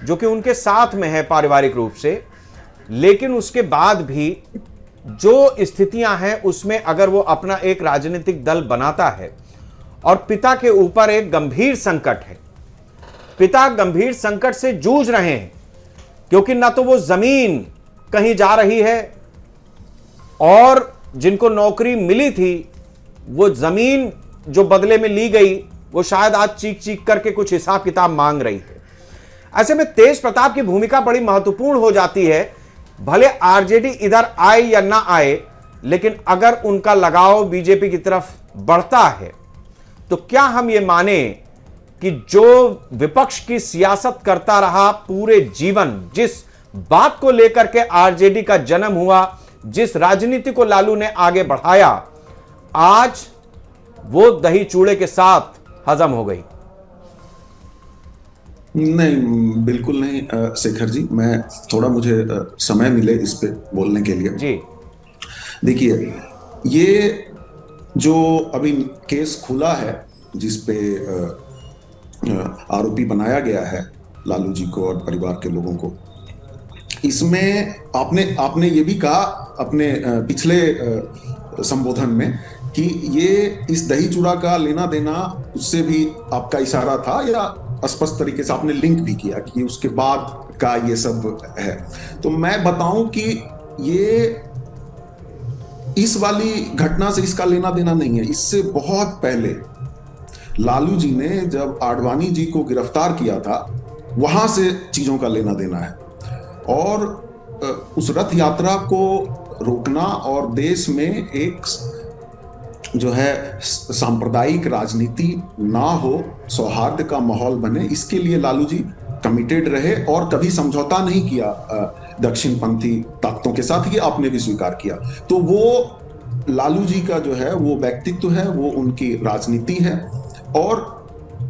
जो कि उनके साथ में है पारिवारिक रूप से, लेकिन उसके बाद भी जो स्थितियां हैं उसमें अगर वो अपना एक राजनीतिक दल बनाता है, और पिता के ऊपर एक गंभीर संकट है, पिता गंभीर संकट से जूझ रहे हैं, क्योंकि ना तो वो जमीन कहीं जा रही है, और जिनको नौकरी मिली थी वो जमीन जो बदले में ली गई वो शायद आज चीख चीख करके कुछ हिसाब किताब मांग रही है। ऐसे में तेज प्रताप की भूमिका बड़ी महत्वपूर्ण हो जाती है। भले आरजेडी इधर आए या ना आए, लेकिन अगर उनका लगाव बीजेपी की तरफ बढ़ता है तो क्या हम ये माने कि जो विपक्ष की सियासत करता रहा पूरे जीवन, जिस बात को लेकर के आरजेडी का जन्म हुआ, जिस राजनीति को लालू ने आगे बढ़ाया, आज वो दही चूड़े के साथ हजम हो गई। नहीं, बिल्कुल नहीं शेखर जी, मैं थोड़ा मुझे समय मिले इस पे बोलने के लिए जी। देखिए, ये जो अभी केस खुला है जिस पे आरोपी बनाया गया है लालू जी को और परिवार के लोगों को, इसमें आपने ये भी कहा अपने पिछले संबोधन में कि ये इस दही चूड़ा का लेना देना, उससे भी आपका इशारा था या स्पष्ट तरीके से आपने लिंक भी किया कि उसके बाद का ये सब है। तो मैं बताऊं कि ये इस वाली घटना से इसका लेना देना नहीं है। इससे बहुत पहले लालू जी ने जब आडवाणी जी को गिरफ्तार किया था, वहां से चीजों का लेना देना है। और उस रथ यात्रा को रोकना और देश में एक जो है सांप्रदायिक राजनीति ना हो, सौहार्द का माहौल बने, इसके लिए लालू जी कमिटेड रहे और कभी समझौता नहीं किया दक्षिणपंथी ताकतों के साथ। ये आपने भी स्वीकार किया। तो वो लालू जी का जो है वो व्यक्तित्व है, वो उनकी राजनीति है। और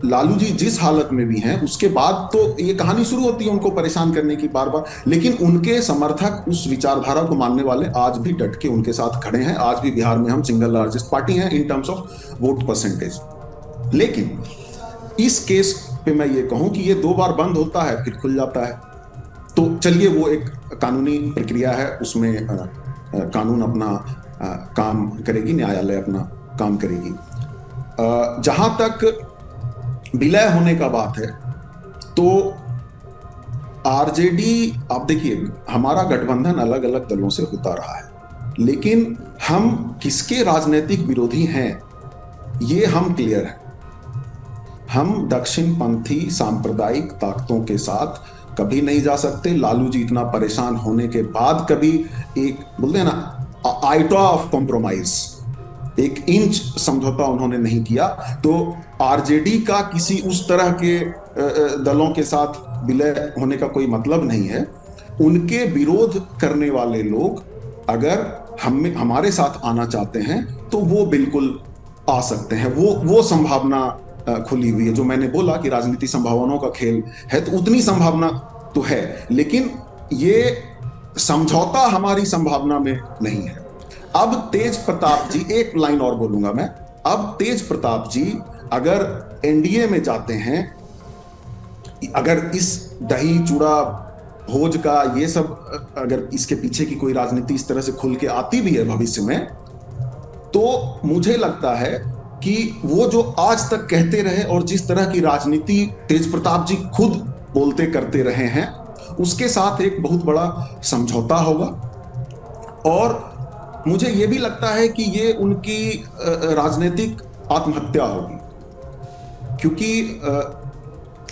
लालू जी जिस हालत में भी हैं, उसके बाद तो ये कहानी शुरू होती है उनको परेशान करने की बार बार, लेकिन उनके समर्थक, उस विचारधारा को मानने वाले आज भी डट के उनके साथ खड़े हैं। आज भी बिहार में हम सिंगल लार्जेस्ट पार्टी हैं in terms of vote percentage. लेकिन इस केस पे मैं ये कहूं कि ये 2 बार बंद होता है फिर खुल जाता है। तो चलिए, वो एक कानूनी प्रक्रिया है, उसमें कानून अपना काम करेगी, न्यायालय अपना काम करेगी। जहां तक विलय होने का बात है, तो आरजेडी, आप देखिए, हमारा गठबंधन अलग अलग दलों से होता रहा है, लेकिन हम किसके राजनीतिक विरोधी हैं ये हम क्लियर हैं। हम दक्षिणपंथी सांप्रदायिक ताकतों के साथ कभी नहीं जा सकते। लालू जी इतना परेशान होने के बाद कभी एक, बोलते हैं ना, आइटा ऑफ कॉम्प्रोमाइज, 1 इंच समझौता उन्होंने नहीं किया। तो आरजेडी का किसी उस तरह के दलों के साथ विलय होने का कोई मतलब नहीं है। उनके विरोध करने वाले लोग अगर हमारे साथ आना चाहते हैं तो वो बिल्कुल आ सकते हैं। वो संभावना खुली हुई है। जो मैंने बोला कि राजनीति संभावनाओं का खेल है, तो उतनी संभावना तो है, लेकिन ये समझौता हमारी संभावना में नहीं है। अब तेज प्रताप जी, एक लाइन और बोलूंगा मैं, अब तेज प्रताप जी अगर एनडीए में जाते हैं, अगर इस दही चूड़ा भोज का ये सब, अगर इसके पीछे की कोई राजनीति इस तरह से खुल के आती भी है भविष्य में, तो मुझे लगता है कि वो जो आज तक कहते रहे और जिस तरह की राजनीति तेज प्रताप जी खुद बोलते करते रहे हैं, उसके साथ एक बहुत बड़ा समझौता होगा। और मुझे ये भी लगता है कि ये उनकी राजनीतिक आत्महत्या होगी, क्योंकि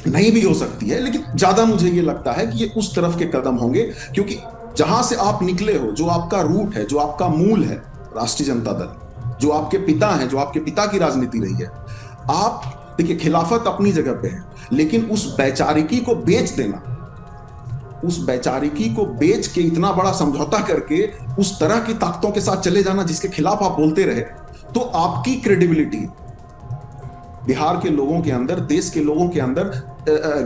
नहीं भी हो सकती है, लेकिन ज्यादा मुझे ये लगता है कि ये उस तरफ के कदम होंगे, क्योंकि जहां से आप निकले हो, जो आपका रूट है, जो आपका मूल है, राष्ट्रीय जनता दल, जो आपके पिता हैं, जो आपके पिता की राजनीति रही है, आप देखिए, खिलाफत अपनी जगह पे है, लेकिन उस वैचारिकी को बेच देना, उस वैचारिकी को बेच के इतना बड़ा समझौता करके उस तरह की ताकतों के साथ चले जाना जिसके खिलाफ आप बोलते रहे, तो आपकी क्रेडिबिलिटी बिहार के लोगों के अंदर, देश के लोगों के अंदर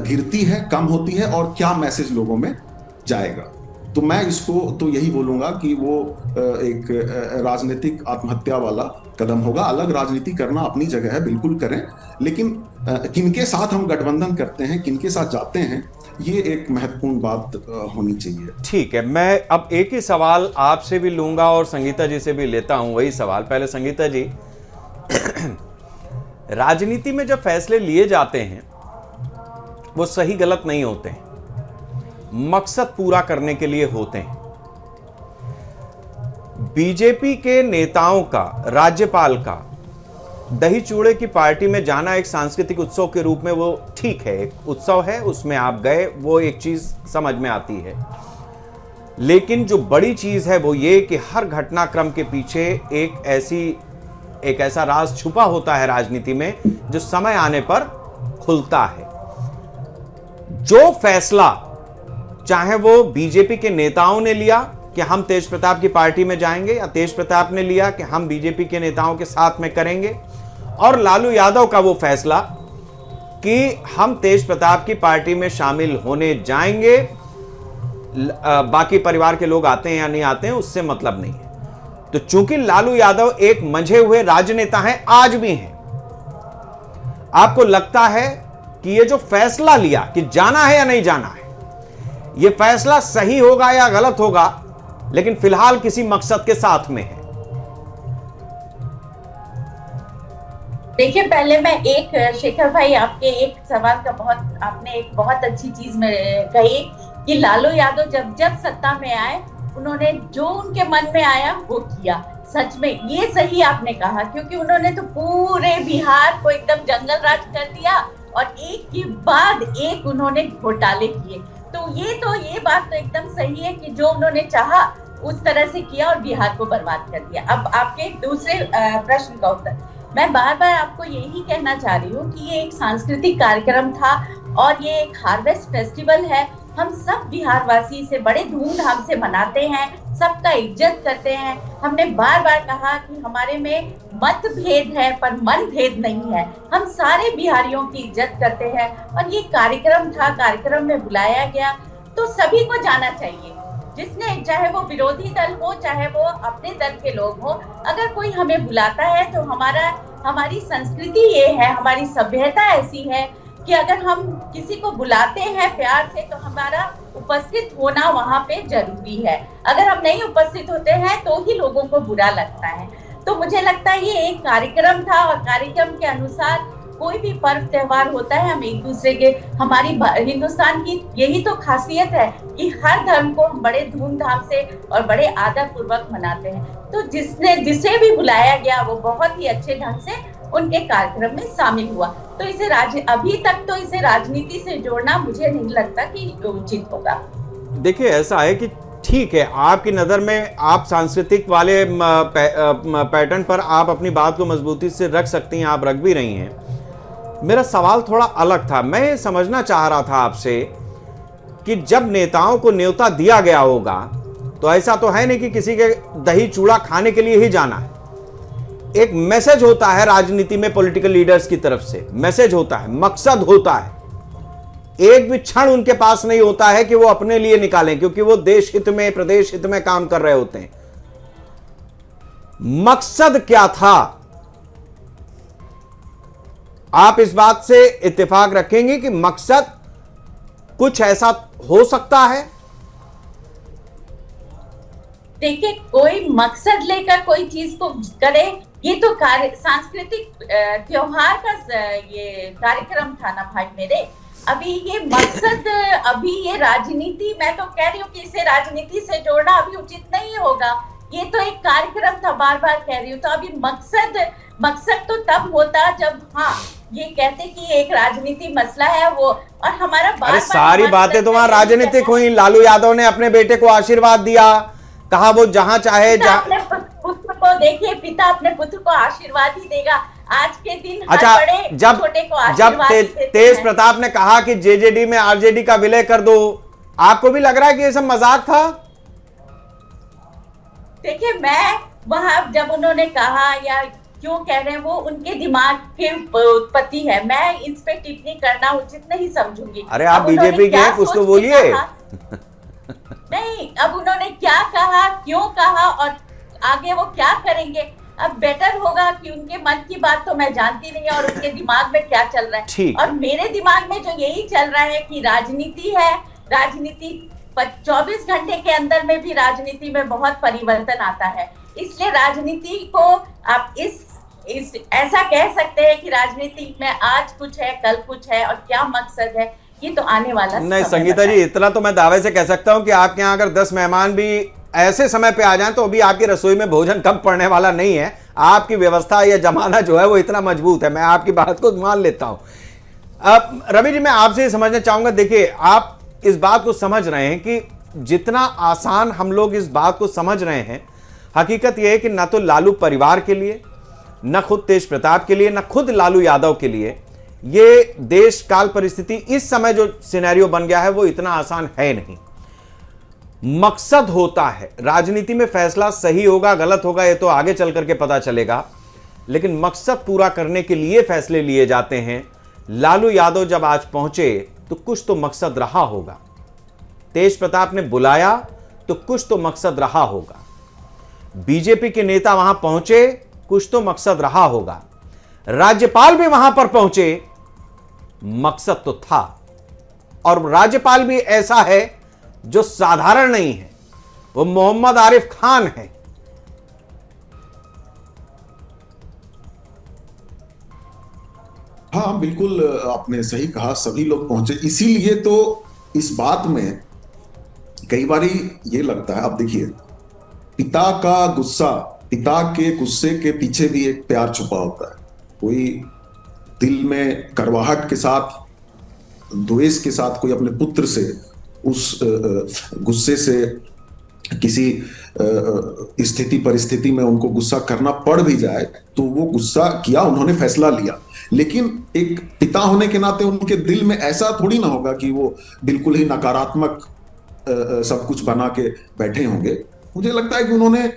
गिरती है, कम होती है, और क्या मैसेज लोगों में जाएगा। तो मैं इसको तो यही बोलूंगा कि वो एक राजनीतिक आत्महत्या वाला कदम होगा। अलग राजनीति करना अपनी जगह है, बिल्कुल करें, लेकिन किनके साथ हम गठबंधन करते हैं, किनके साथ जाते हैं, ये एक महत्वपूर्ण बात होनी चाहिए। ठीक है, मैं अब एक ही सवाल आपसे भी लूंगा और संगीता जी से भी लेता हूं, वही सवाल। पहले संगीता जी, राजनीति में जब फैसले लिए जाते हैं वो सही गलत नहीं होते हैं, मकसद पूरा करने के लिए होते हैं। बीजेपी के नेताओं का, राज्यपाल का दही चूड़े की पार्टी में जाना एक सांस्कृतिक उत्सव के रूप में, वो ठीक है, एक उत्सव है, उसमें आप गए, वो एक चीज समझ में आती है। लेकिन जो बड़ी चीज है वो ये कि हर घटनाक्रम के पीछे एक ऐसा राज छुपा होता है राजनीति में, जो समय आने पर खुलता है। जो फैसला चाहे वो बीजेपी के नेताओं ने लिया कि हम तेज प्रताप की पार्टी में जाएंगे, या तेज प्रताप ने लिया कि हम बीजेपी के नेताओं के साथ में करेंगे, और लालू यादव का वो फैसला कि हम तेज प्रताप की पार्टी में शामिल होने जाएंगे, बाकी परिवार के लोग आते हैं या नहीं आते हैं उससे मतलब नहीं है। तो चूंकि लालू यादव एक मंझे हुए राजनेता हैं, आज भी हैं, आपको लगता है कि ये जो फैसला लिया कि जाना है या नहीं जाना है, ये फैसला सही होगा या गलत होगा, लेकिन फिलहाल किसी मकसद के साथ में है? देखिए, पहले मैं एक शेखर भाई आपके एक सवाल का आपने एक बहुत अच्छी चीज में कही कि लालू यादव जब सत्ता में आए उन्होंने जो उनके मन में आया वो किया। सच में ये सही आपने कहा, क्योंकि उन्होंने तो पूरे बिहार को एकदम जंगल राज कर दिया और एक के बाद एक उन्होंने घोटाले किए। तो ये बात तो एकदम सही है कि जो उन्होंने चाहा उस तरह से किया और बिहार को बर्बाद कर दिया। अब आपके दूसरे प्रश्न का उत्तर, मैं बार बार आपको यही कहना चाह रही हूँ कि ये एक सांस्कृतिक कार्यक्रम था और ये एक हार्वेस्ट फेस्टिवल है। हम सब बिहारवासी इसे बड़े धूमधाम से मनाते हैं, सबका इज्जत करते हैं। हमने बार बार कहा कि हमारे में मतभेद है पर मन भेद नहीं है। हम सारे बिहारियों की इज्जत करते हैं और ये कार्यक्रम था, कार्यक्रम में बुलाया गया तो सभी को जाना चाहिए। जिसने, चाहे वो विरोधी दल हो चाहे वो अपने दल के लोग हो, अगर कोई हमें बुलाता है तो हमारी संस्कृति ये है, हमारी सभ्यता ऐसी है कि अगर हम किसी को बुलाते हैं प्यार से तो हमारा उपस्थित होना वहाँ पे जरूरी है। अगर हम नहीं उपस्थित होते हैं तो ही लोगों को बुरा लगता है। तो मुझे लगता है ये एक कार्यक्रम था और कार्यक्रम के अनुसार कोई भी पर्व त्योहार होता है, हम एक दूसरे के, हमारी हिंदुस्तान की यही तो खासियत है कि हर धर्म को हम बड़े धूमधाम से और बड़े आदर पूर्वक मनाते हैं। तो जिसे भी बुलाया गया वो बहुत ही अच्छे ढंग से उनके कार्यक्रम में शामिल हुआ। तो अभी तक तो इसे राजनीति से जोड़ना मुझे नहीं लगता कि उचित होगा। देखिए, ऐसा है कि ठीक है, आपकी नज़र में आप सांस्कृतिक वाले पैटर्न पर आप अपनी बात को मजबूती से रख सकती हैं, आप रख भी रही हैं। मेरा सवाल थोड़ा अलग था। मैं समझना चाह रहा था आपसे कि जब नेताओं को न्योता दिया गया होगा तो ऐसा तो है नहीं कि किसी के दही चूड़ा खाने के लिए ही जाना है। एक मैसेज होता है राजनीति में, पॉलिटिकल लीडर्स की तरफ से मैसेज होता है, मकसद होता है। एक भी क्षण उनके पास नहीं होता है कि वो अपने लिए निकालें, क्योंकि वो देश हित में, प्रदेश हित में काम कर रहे होते हैं। मकसद क्या था? आप इस बात से इत्तेफाक रखेंगे कि मकसद कुछ ऐसा हो सकता है? देखिए, कोई मकसद लेकर कोई चीज को करे, ये तो सांस्कृतिक त्योहार का ये कार्यक्रम था ना भाई मेरे। अभी ये मकसद, अभी ये राजनीति, मैं तो कह रही हूँ कि इसे राजनीति से जोड़ना अभी उचित नहीं होगा। ये तो एक कार्यक्रम था, बार बार कह रही हूँ। तो अभी मकसद तो तब होता जब ये कहते कि एक राजनीति मसला है वो, और हमारा बार अरे सारी बातें तो वहां राजनीतिक हुई। लालू यादव ने अपने बेटे को आशीर्वाद दिया, कहा वो जहां चाहे पुत्र को, देखिए, पिता अपने पुत्र को आशीर्वाद ही देगा। आज के दिन अच्छा, बड़े छोटे को जब तेज प्रताप ने कहा कि जेजेडी में आरजेडी का विलय कर दो, आपको भी लग रहा है कि ये सब मजाक था? देखिए, मैं वहां जब उन्होंने कहा या क्यों कह रहे हैं, वो उनके दिमाग के उत्पत्ति है, मैं इस पे टिप्पणी करना उचित नहीं समझूंगी। अरे आप बीजेपी के हैं, कुछ तो बोलिए। नहीं, अब उन्होंने क्या कहा, क्यों कहा और आगे वो क्या करेंगे, अब बेटर होगा कि उनके मन की बात तो मैं जानती नहीं और उनके दिमाग में क्या चल रहा है। और मेरे दिमाग में जो यही चल रहा है कि राजनीति है, राजनीति 24 घंटे के अंदर में भी राजनीति में बहुत परिवर्तन आता है। इसलिए राजनीति को आप ऐसा कह सकते हैं कि राजनीति में आज कुछ है, कल कुछ है, और क्या मकसद है ये तो आने वाला नहीं। संगीता जी, इतना तो मैं दावे से कह सकता हूं कि आपके यहाँ अगर 10 मेहमान भी ऐसे समय पे आ जाएं तो अभी आपकी रसोई में भोजन कम पड़ने वाला नहीं है। आपकी व्यवस्था या जमाना जो है वो इतना मजबूत है, मैं आपकी बात को मान लेता हूं। अब रवि जी, मैं आपसे समझना चाहूंगा, देखिए आप इस बात को समझ रहे हैं कि जितना आसान हम लोग इस बात को समझ रहे हैं, हकीकत यह है कि ना तो लालू परिवार के लिए, न खुद तेज प्रताप के लिए, न खुद लालू यादव के लिए ये देश काल परिस्थिति इस समय जो सिनेरियो बन गया है वो इतना आसान है नहीं। मकसद होता है राजनीति में, फैसला सही होगा गलत होगा ये तो आगे चल करके पता चलेगा, लेकिन मकसद पूरा करने के लिए फैसले लिए जाते हैं। लालू यादव जब आज पहुंचे तो कुछ तो मकसद रहा होगा, तेज प्रताप ने बुलाया तो कुछ तो मकसद रहा होगा, बीजेपी के नेता वहां पहुंचे कुछ तो मकसद रहा होगा, राज्यपाल भी वहां पर पहुंचे, मकसद तो था। और राज्यपाल भी ऐसा है जो साधारण नहीं है, वो मोहम्मद आरिफ खान है। हाँ बिल्कुल, आपने सही कहा, सभी लोग पहुंचे। इसीलिए तो इस बात में कई बार ये लगता है, अब देखिए, पिता का गुस्सा, पिता के गुस्से के पीछे भी एक प्यार छुपा होता है। कोई दिल में करवाहट के साथ, द्वेष के साथ कोई अपने पुत्र से उस गुस्से से किसी स्थिति परिस्थिति में उनको गुस्सा करना पड़ भी जाए तो वो गुस्सा किया, उन्होंने फैसला लिया। लेकिन एक पिता होने के नाते उनके दिल में ऐसा थोड़ी ना होगा कि वो बिल्कुल ही नकारात्मक सब कुछ बना के बैठे होंगे। मुझे लगता है कि उन्होंने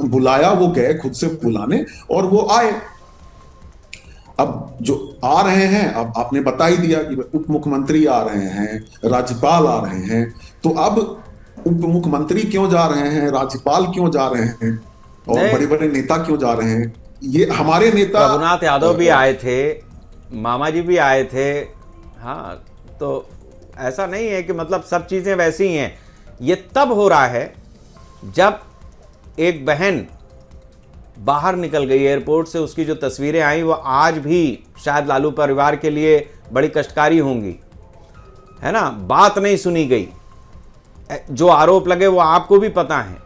बुलाया, वो गए खुद से बुलाने और वो आए। अब जो आ रहे हैं, अब आपने बता ही दिया कि उप मुख्यमंत्री आ रहे हैं, राज्यपाल आ रहे हैं, तो अब उप मुख्यमंत्री क्यों जा रहे हैं, राज्यपाल क्यों जा रहे हैं और बड़े बड़े नेता क्यों जा रहे हैं? ये हमारे नेता रघुनाथ यादव भी आए थे, मामा जी भी आए थे। हाँ, तो ऐसा नहीं है कि मतलब सब चीजें वैसी ही हैं। ये तब हो रहा है जब एक बहन बाहर निकल गई एयरपोर्ट से, उसकी जो तस्वीरें आई वो आज भी शायद लालू परिवार के लिए बड़ी कष्टकारी होंगी, है ना। बात नहीं सुनी गई, जो आरोप लगे वो आपको भी पता है।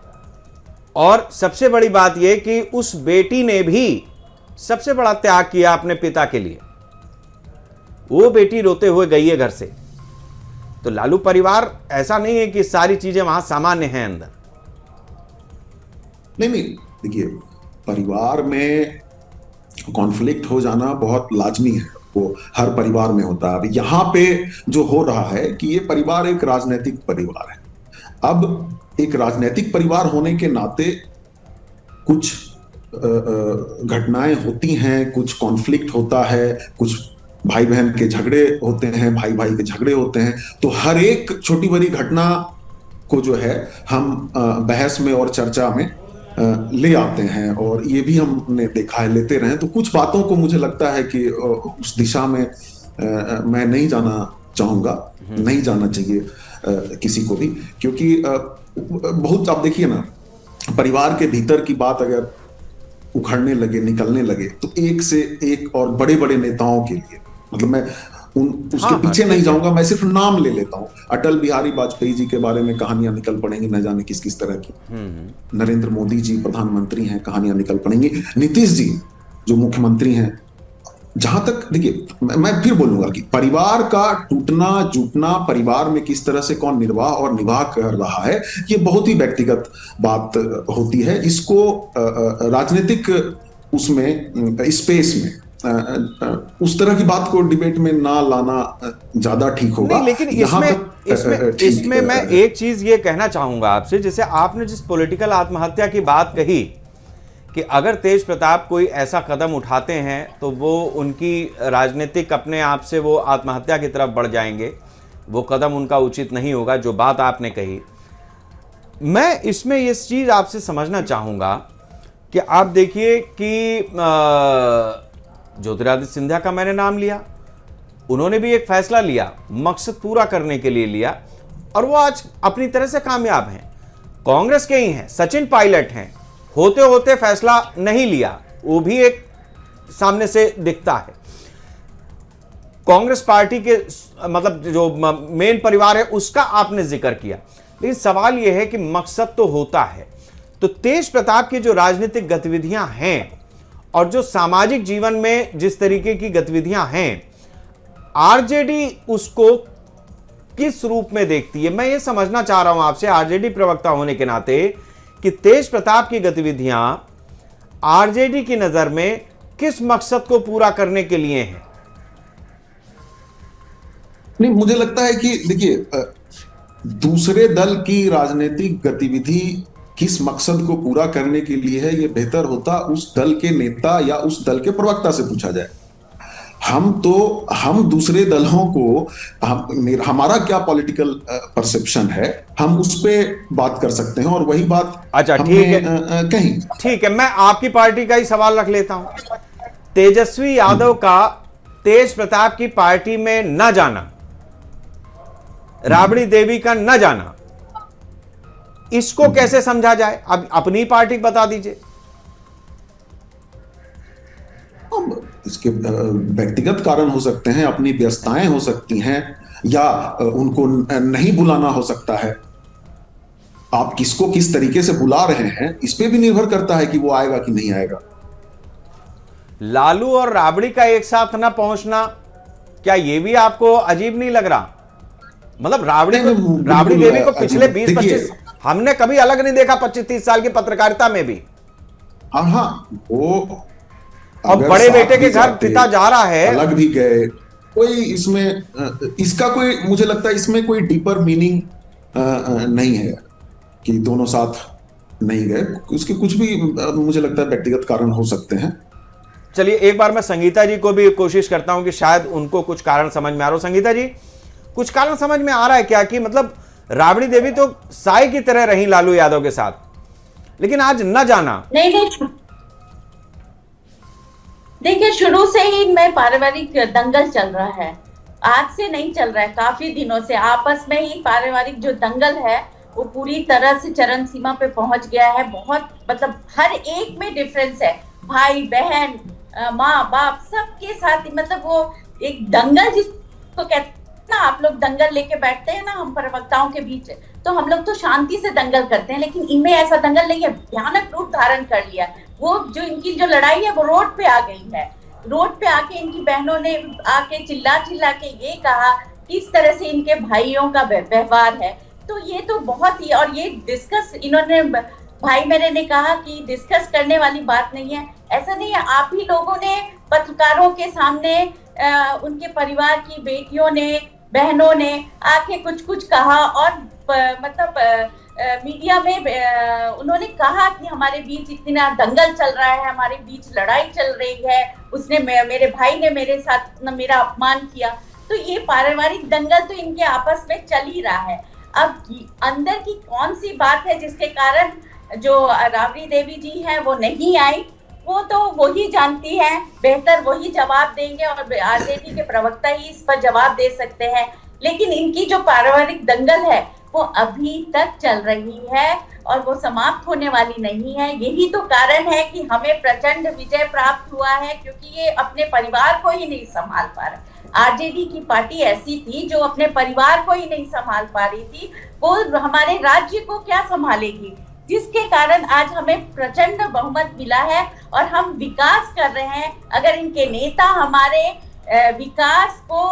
और सबसे बड़ी बात यह कि उस बेटी ने भी सबसे बड़ा त्याग किया अपने पिता के लिए। वो बेटी रोते हुए गई है घर से। तो लालू परिवार, ऐसा नहीं है कि सारी चीजें वहां सामान्य हैं अंदर। नहीं, देखिए, परिवार में कॉन्फ्लिक्ट हो जाना बहुत लाजमी है, वो हर परिवार में होता है। अब यहाँ पे जो हो रहा है कि ये परिवार एक राजनीतिक परिवार है। अब एक राजनीतिक परिवार होने के नाते कुछ घटनाएं होती हैं, कुछ कॉन्फ्लिक्ट होता है, कुछ भाई बहन के झगड़े होते हैं, भाई भाई के झगड़े होते हैं। तो हर एक छोटी बड़ी घटना को जो है हम बहस में और चर्चा में ले आते हैं, और ये भी हमने देखा है, लेते रहे। तो कुछ बातों को मुझे लगता है कि उस दिशा में मैं नहीं जाना चाहूंगा, नहीं जाना चाहिए किसी को भी, क्योंकि बहुत, आप देखिए ना, परिवार के भीतर की बात अगर उखड़ने लगे, निकलने लगे, तो एक से एक और बड़े बड़े नेताओं के लिए, मतलब मैं उसके पीछे नहीं जाऊंगा, मैं सिर्फ नाम ले लेता हूं। अटल बिहारी वाजपेयी जी के बारे में कहानियां निकल पड़ेंगी न जाने किस किस तरह की। नरेंद्र मोदी जी प्रधानमंत्री हैं, कहानियां निकल पड़ेंगी। नीतीश जी जो मुख्यमंत्री हैं, जहां तक, देखिए, मैं फिर बोलूंगा कि परिवार का टूटना जुटना, परिवार में किस तरह से कौन निर्वाह और निवाह कर रहा है, ये बहुत ही व्यक्तिगत बात होती है। इसको राजनीतिक उसमें, स्पेस में उस तरह की बात को डिबेट में ना लाना ज्यादा ठीक होगा। लेकिन इसमें मैं एक चीज ये कहना चाहूंगा आपसे, जैसे आपने जिस पॉलिटिकल आत्महत्या की बात कही कि अगर तेज प्रताप कोई ऐसा कदम उठाते हैं तो वो उनकी राजनीतिक अपने आप से वो आत्महत्या की तरफ बढ़ जाएंगे, वो कदम उनका उचित नहीं होगा, जो बात आपने कही। मैं इसमें ये चीज आपसे समझना चाहूंगा कि आप देखिए कि ज्योतिरादित्य सिंधिया का मैंने नाम लिया, उन्होंने भी एक फैसला लिया, मकसद पूरा करने के लिए लिया, और वो आज अपनी तरह से कामयाब हैं। कांग्रेस के ही हैं, सचिन पायलट हैं, होते होते फैसला नहीं लिया, वो भी एक सामने से दिखता है। कांग्रेस पार्टी के मतलब जो मेन परिवार है उसका आपने जिक्र किया, लेकिन सवाल यह है कि मकसद तो होता है। तो तेज प्रताप की जो राजनीतिक गतिविधियां हैं और जो सामाजिक जीवन में जिस तरीके की गतिविधियां हैं, आरजेडी उसको किस रूप में देखती है? मैं ये समझना चाह रहा हूं आपसे, आरजेडी प्रवक्ता होने के नाते, कि तेज प्रताप की गतिविधियां आरजेडी की नजर में किस मकसद को पूरा करने के लिए हैं? नहीं, मुझे लगता है कि देखिए, दूसरे दल की राजनीतिक गतिविधि किस मकसद को पूरा करने के लिए है, ये बेहतर होता उस दल के नेता या उस दल के प्रवक्ता से पूछा जाए। हम दूसरे दलों को हमारा क्या पॉलिटिकल परसेप्शन है, हम उस पे बात कर सकते हैं और वही बात अच्छा ठीक है, कहीं ठीक है, मैं आपकी पार्टी का ही सवाल रख लेता हूं। तेजस्वी यादव का तेज प्रताप की पार्टी में न जाना, राबड़ी देवी का न जाना, इसको कैसे समझा जाए? अब अपनी पार्टी बता दीजिए। इसके व्यक्तिगत कारण हो सकते हैं, अपनी व्यस्तताएं हो सकती हैं, या उनको नहीं बुलाना हो सकता है। आप किसको किस तरीके से बुला रहे हैं, इस पे भी निर्भर करता है कि वो आएगा कि नहीं आएगा। लालू और राबड़ी का एक साथ ना पहुंचना, क्या ये भी आपको अजीब नहीं लग रहा? मतलब राबड़ी देवी को पिछले 20-25 हमने कभी अलग नहीं देखा 25-30 साल की पत्रकारिता में भी। हाँ, वो अब बड़े बेटे के घर पिता जा रहा है, अलग भी गए, कोई इसमें इसका कोई, मुझे लगता है इसमें कोई डीपर मीनिंग नहीं है कि दोनों साथ नहीं गए। उसके कुछ भी मुझे लगता है व्यक्तिगत कारण हो सकते हैं। चलिए एक बार मैं संगीता जी को भी कोशिश करता हूं कि शायद उनको कुछ कारण समझ में आ रहा हो। संगीता जी, कुछ कारण समझ में आ रहा है क्या कि मतलब राबड़ी देवी तो साई की तरह रही लालू यादव के साथ, लेकिन आज न जाना? नहीं, देखिए शुरू से ही इनमें पारिवारिक दंगल चल रहा है, आज से नहीं चल रहा है, काफी दिनों से आपस में ही पारिवारिक जो दंगल है वो पूरी तरह से चरम सीमा पे पहुंच गया है। बहुत मतलब हर एक में डिफरेंस है, भाई बहन माँ बाप सबके साथ, मतलब वो एक दंगल जिसको कहते हैं ना, आप लोग दंगल लेके बैठते हैं ना हम प्रवक्ताओं के बीच, तो हम लोग तो शांति से दंगल करते हैं, लेकिन इनमें ऐसा दंगल नहीं है, भयानक रूप धारण कर लिया। वो जो इनकी जो लड़ाई है वो रोड पे आ गई है। रोड पे आके इनकी बहनों ने आके चिल्ला के ये कहा किस तरह से इनके भाइयों का व्यवहार है। तो ये तो बहुत ही, और ये डिस्कस इन्होंने, भाई मेरे ने कहा कि डिस्कस करने वाली बात नहीं है, ऐसा नहीं है। आप ही लोगों ने पत्रकारों के सामने उनके परिवार की बेटियों ने, बहनों ने आके कुछ कहा, और मतलब मीडिया में उन्होंने कहा कि हमारे बीच इतना दंगल चल रहा है, हमारे बीच लड़ाई चल रही है, उसने मेरे भाई ने मेरे साथ मेरा अपमान किया। तो ये पारिवारिक दंगल तो इनके आपस में चल ही रहा है। अब अंदर की कौन सी बात है जिसके कारण जो राबड़ी देवी जी हैं वो नहीं आई, वो तो वही जानती है, बेहतर वही जवाब देंगे, और आरजेडी के प्रवक्ता ही इस पर जवाब दे सकते हैं। लेकिन इनकी जो पारिवारिक दंगल है वो अभी तक चल रही है और वो समाप्त होने वाली नहीं है। यही तो कारण है कि हमें प्रचंड विजय प्राप्त हुआ है, क्योंकि ये अपने परिवार को ही नहीं संभाल पा रहा। आरजेडी की पार्टी ऐसी थी जो अपने परिवार को ही नहीं संभाल पा रही थी, वो हमारे राज्य को क्या संभालेगी, जिसके कारण आज हमें प्रचंड बहुमत मिला है और हम विकास कर रहे हैं। अगर इनके नेता हमारे विकास को,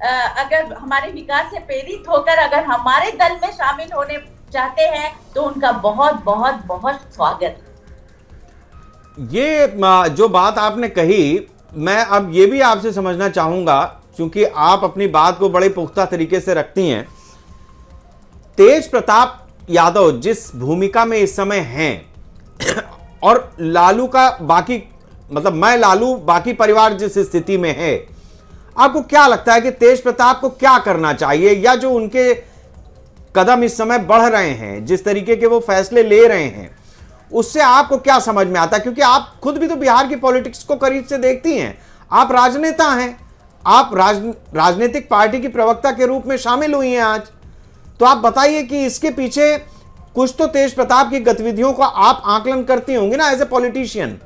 अगर हमारे विकास से प्रेरित होकर अगर हमारे दल में शामिल होने चाहते हैं तो उनका बहुत बहुत बहुत स्वागत। ये जो बात आपने कही, मैं अब ये भी आपसे समझना चाहूंगा, क्योंकि आप अपनी बात को बड़े पुख्ता तरीके से रखती हैं। तेज प्रताप यादव जिस भूमिका में इस समय हैं और लालू का बाकी, मतलब मैं लालू बाकी परिवार जिस स्थिति में है, आपको क्या लगता है कि तेज प्रताप को क्या करना चाहिए, या जो उनके कदम इस समय बढ़ रहे हैं, जिस तरीके के वो फैसले ले रहे हैं, उससे आपको क्या समझ में आता है? क्योंकि आप खुद भी तो बिहार की पॉलिटिक्स को करीब से देखती हैं, आप राजनेता हैं, आप राजनीतिक पार्टी की प्रवक्ता के रूप में शामिल हुई हैं आज, तो आप बताइए कि इसके पीछे कुछ तो तेज प्रताप की गतिविधियों का आप आकलन करती होंगी ना एज ए पॉलिटिशियन।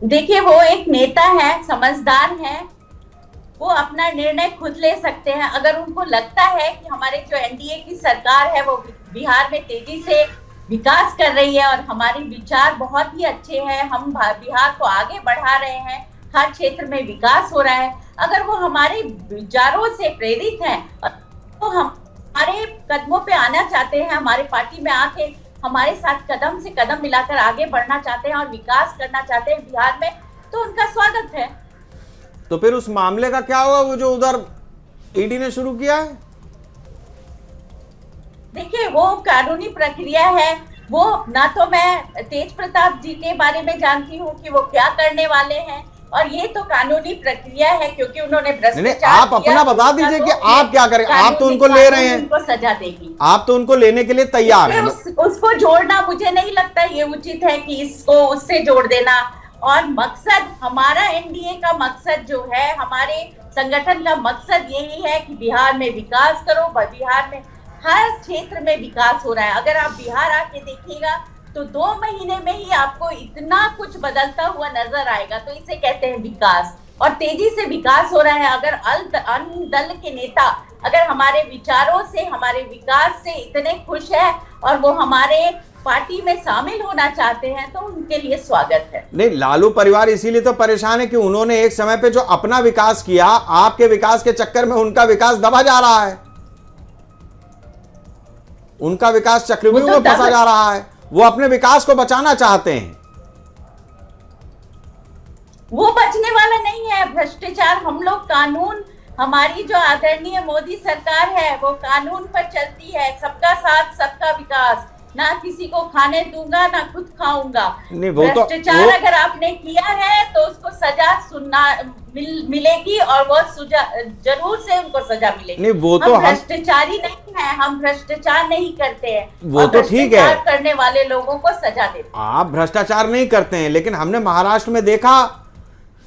देखिए वो एक नेता है, समझदार है, वो अपना निर्णय खुद ले सकते हैं। अगर उनको लगता है कि हमारे जो एनडीए की सरकार है वो बिहार में तेजी से विकास कर रही है और हमारे विचार बहुत ही अच्छे हैं, हम बिहार को आगे बढ़ा रहे हैं, हर क्षेत्र में विकास हो रहा है, अगर वो हमारे विचारों से प्रेरित हैं तो हमारे कदमों पे आना चाहते हैं, हमारे पार्टी में आके हमारे साथ कदम से कदम मिलाकर आगे बढ़ना चाहते हैं और विकास करना चाहते हैं बिहार में, तो उनका स्वागत है। तो फिर उस मामले का क्या होगा, वो जो उधर ईडी ने शुरू किया है? देखिए, वो कानूनी प्रक्रिया है। वो ना तो मैं तेज प्रताप जी के बारे में जानती हूँ कि वो क्या करने वाले हैं, और ये तो कानूनी प्रक्रिया है क्योंकि उन्होंने भ्रष्टाचार आप अपना बता दीजिए कि आप क्या करें। आप तो उनको ले रहे हैं, उनको सजा देगी, आप तो उनको लेने के लिए तैयार हैं। उसको जोड़ना मुझे नहीं लगता ये उचित है कि इसको उससे जोड़ देना। और मकसद हमारा, एनडीए का मकसद जो है, हमारे संगठन का मकसद यही है कि बिहार में विकास करो। बिहार में हर क्षेत्र में विकास हो रहा है। अगर आप बिहार आके देखिएगा तो 2 महीने में ही आपको इतना कुछ बदलता हुआ नजर आएगा। तो इसे कहते हैं विकास, और तेजी से विकास हो रहा है। अगर अन्य दल के नेता अगर हमारे विचारों से, हमारे विकास से इतने खुश है और वो हमारे पार्टी में शामिल होना चाहते हैं तो उनके लिए स्वागत है। नहीं, लालू परिवार इसीलिए तो परेशान है कि उन्होंने एक समय पे जो अपना विकास किया, आपके विकास के चक्कर में उनका विकास दबा जा रहा है, उनका विकास चक्रव्यूह में फंसा जा रहा है। वो अपने विकास को बचाना चाहते हैं। वो बचने वाला नहीं है भ्रष्टाचार। हम लोग कानून, हमारी जो आदरणीय मोदी सरकार है वो कानून पर चलती है। सबका साथ सबका विकास, ना किसी को खाने दूंगा ना खुद खाऊंगा। भ्रष्टाचार अगर आपने किया है तो उसको सजा मिलेगी, और वो जरूर से उनको सजा मिलेगी। नहीं, वो तो हम भ्रष्टाचारी नहीं है, हम भ्रष्टाचार नहीं करते हैं। वो तो ठीक है, करने वाले लोगों को सजा देते हैं। आप भ्रष्टाचार नहीं करते हैं, लेकिन हमने महाराष्ट्र में देखा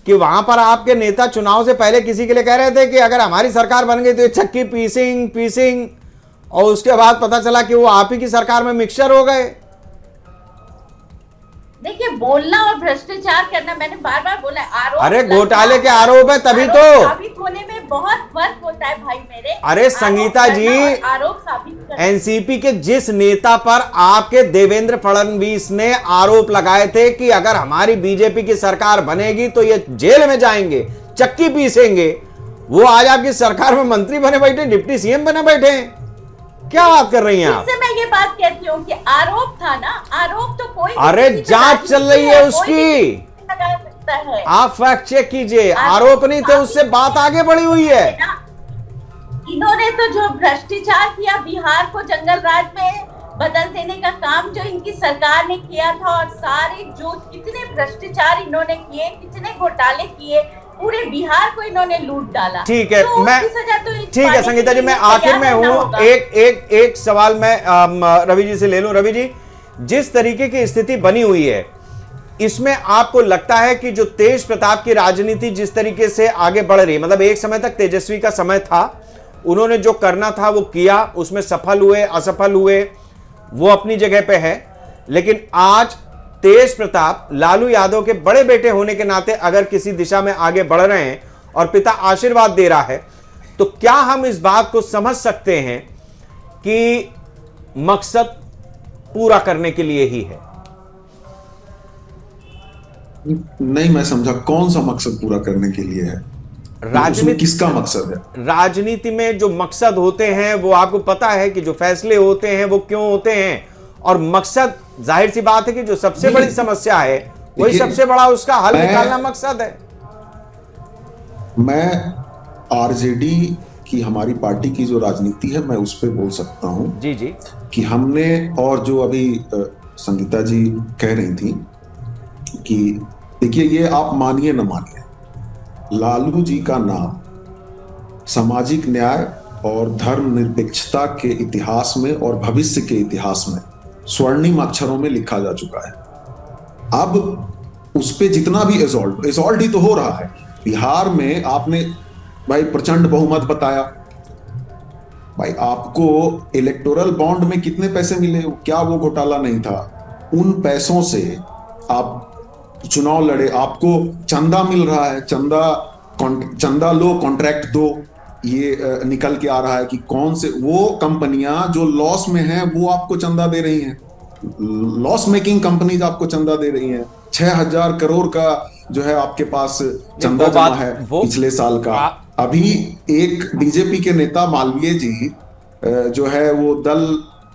कि वहां पर आपके नेता चुनाव से पहले किसी के लिए कह रहे थे कि अगर हमारी सरकार बन गई तो ये चक्की पीसिंग, और उसके बाद पता चला कि वो आप ही की सरकार में मिक्सचर हो गए। देखिए, बोलना और भ्रष्टाचार करना, मैंने बार बार बोला, आरोप, अरे घोटाले के आरोप है, तभी तो साबित होने में बहुत फर्क होता है भाई मेरे। अरे संगीता जी, आरोप साबित, एनसीपी के जिस नेता पर आपके देवेंद्र फडणवीस ने आरोप लगाए थे कि अगर हमारी बीजेपी की सरकार बनेगी तो ये जेल में जाएंगे, चक्की पीसेंगे, वो आज आपकी सरकार में मंत्री बने बैठे, डिप्टी सीएम बने बैठे हैं। क्या बात कर रही हैं आप? मैं ये बात कहती हूँ कि आरोप था ना, आरोप तो कोई, अरे जांच चल रही है उसकी, लगा सकता है। आप फैक्ट चेक कीजिए। आरोप नहीं थे, उससे बात आगे बढ़ी हुई है। इन्होंने तो जो भ्रष्टाचार किया, बिहार को जंगल राज में बदल देने का काम जो इनकी सरकार ने किया था, और सारे जो कितने भ्रष्टाचार इन्होंने किए, कितने घोटाले किए, पूरे बिहार को इन्होंने लूट डाला। ठीक है, तो मैं ठीक है संगीता जी, मैं आखिर में हूं, एक सवाल मैं रवि जी से ले लूं। रवि जी, जिस तरीके की स्थिति बनी हुई है, इसमें आपको लगता है कि जो तेज प्रताप की राजनीति जिस तरीके से आगे बढ़ रही है, मतलब एक समय तक तेजस्वी का समय था, उन्होंने जो करना था वो किया, उसमें सफल हुए असफल हुए वो अपनी जगह पे है, लेकिन आज तेज प्रताप लालू यादव के बड़े बेटे होने के नाते अगर किसी दिशा में आगे बढ़ रहे हैं और पिता आशीर्वाद दे रहा है, तो क्या हम इस बात को समझ सकते हैं कि मकसद पूरा करने के लिए ही है? नहीं, मैं समझा कौन सा मकसद पूरा करने के लिए है, राजनीति किसका मकसद है? राजनीति में जो मकसद होते हैं वो आपको पता है कि जो फैसले होते हैं वो क्यों होते हैं, और मकसद जाहिर सी बात है कि जो सबसे बड़ी समस्या है वही सबसे बड़ा उसका हल निकालना मकसद है। मैं आरजेडी की, हमारी पार्टी की जो राजनीति है, मैं उस पर बोल सकता हूं जी जी, कि हमने, और जो अभी संगीता जी कह रही थी कि देखिए, ये आप मानिए न मानिए, लालू जी का नाम सामाजिक न्याय और धर्मनिरपेक्षता के इतिहास में और भविष्य के इतिहास में स्वर्णिम अक्षरों में लिखा जा चुका है। अब उस पे जितना भी एसॉल्ट ही तो हो रहा है। बिहार में आपने भाई प्रचंड बहुमत बताया, भाई आपको इलेक्टोरल बॉन्ड में कितने पैसे मिले? क्या वो घोटाला नहीं था? उन पैसों से आप चुनाव लड़े, आपको चंदा मिल रहा है, चंदा लो कॉन्ट्रैक्ट दो, ये निकल के आ रहा है कि कौन से वो कंपनियां जो लॉस में हैं वो आपको चंदा दे रही हैं, लॉस मेकिंग कंपनीज आपको चंदा दे रही हैं। 6,000 करोड़ का जो है आपके पास चंदा जमा है पिछले साल का। अभी एक बीजेपी के नेता मालवीय जी जो है वो दल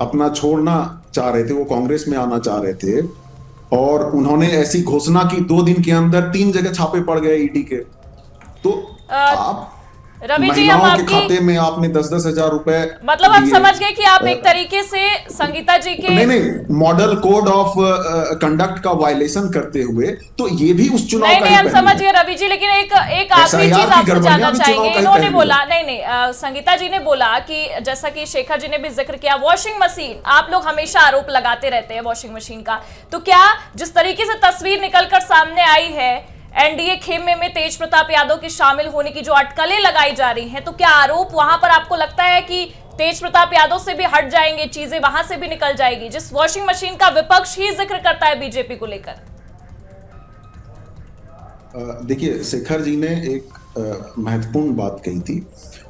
अपना छोड़ना चाह रहे थे, वो कांग्रेस में आना चाह रहे थे, और उन्होंने ऐसी घोषणा की 2 दिन के अंदर 3 जगह छापे पड़ गए ईडी के। तो आप रवि जी, हम महिलाओं के आपकी खाते में आपने 10-10 हजार रुपए मतलब हम दिए। समझ गए कि आप एक तरीके से संगीता जी के नहीं, मॉडल कोड ऑफ कंडक्ट का वायलेशन करते हुए तो ये भी उस चुनाव का नहीं, हम पहलू समझ है। गए रवि जी, लेकिन एक आखिरी SIR चीज की आपसे गड़बड़ियां जानना भी चाहेंगे। चुनाव का ही इन्होंने पहलू बोला, नहीं, संगीता जी ने बोला कि जैसा कि शेखर जी ने भी जिक्र किया, वॉशिंग मशीन, आप लोग हमेशा आरोप लगाते रहते हैं वॉशिंग मशीन का, तो क्या जिस तरीके से तस्वीर निकलकर सामने आई है एनडीए खेमे में तेज प्रताप यादव के शामिल होने की जो अटकलें लगाई जा रही हैं, तो क्या आरोप वहां पर आपको लगता है कि तेज प्रताप यादव से भी हट जाएंगे, चीजें वहां से भी निकल जाएगी, जिस वॉशिंग मशीन का विपक्ष ही जिक्र करता है बीजेपी को लेकर? देखिए, शेखर जी ने एक महत्वपूर्ण बात कही थी,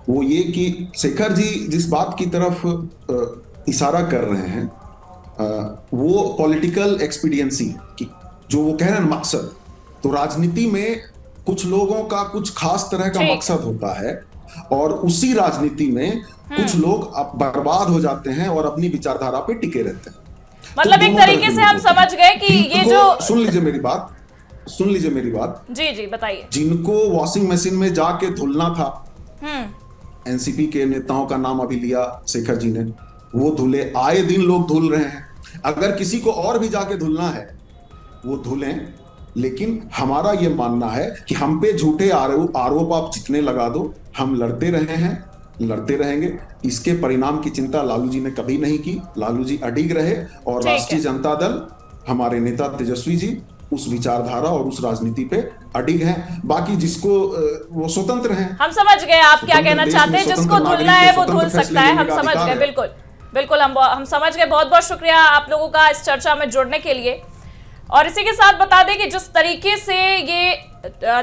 वो ये कि शेखर जी जिस बात की तरफ इशारा कर रहे हैं वो पॉलिटिकल एक्सपीडियंसी की, जो वो कह रहे हैं मकसद, तो राजनीति में कुछ लोगों का कुछ खास तरह का मकसद होता है और उसी राजनीति में कुछ लोग बर्बाद हो जाते हैं और अपनी विचारधारा पे टिके रहते हैं। मतलब तो एक तरीके से हम समझ गए कि ये जो सुन लीजिए मेरी बात, जी बताइए। जिनको वॉशिंग मशीन में जाके धुलना था, एनसीपी के नेताओं का नाम अभी लिया शेखर जी ने, वो धुले, आए दिन लोग धुल रहे हैं। अगर किसी को और भी जाके धुलना है वो धुलें, लेकिन हमारा ये मानना है कि हम पे झूठे आरोप आप जितने लगा दो, हम लड़ते रहे हैं, लड़ते रहेंगे। इसके परिणाम की चिंता लालू जी ने कभी नहीं की। लालू जी अडिग रहे और राष्ट्रीय जनता दल, हमारे नेता तेजस्वी जी उस विचारधारा और उस राजनीति पे अडिग हैं। बाकी जिसको वो स्वतंत्र हैं। हम समझ गए आप क्या कहना चाहते हैं, जिसको धुलना है वो धुल सकता है, हम समझ गए। बिल्कुल हम समझ गए। बहुत बहुत शुक्रिया आप लोगों का इस चर्चा में जुड़ने के लिए। और इसी के साथ बता दें कि जिस तरीके से ये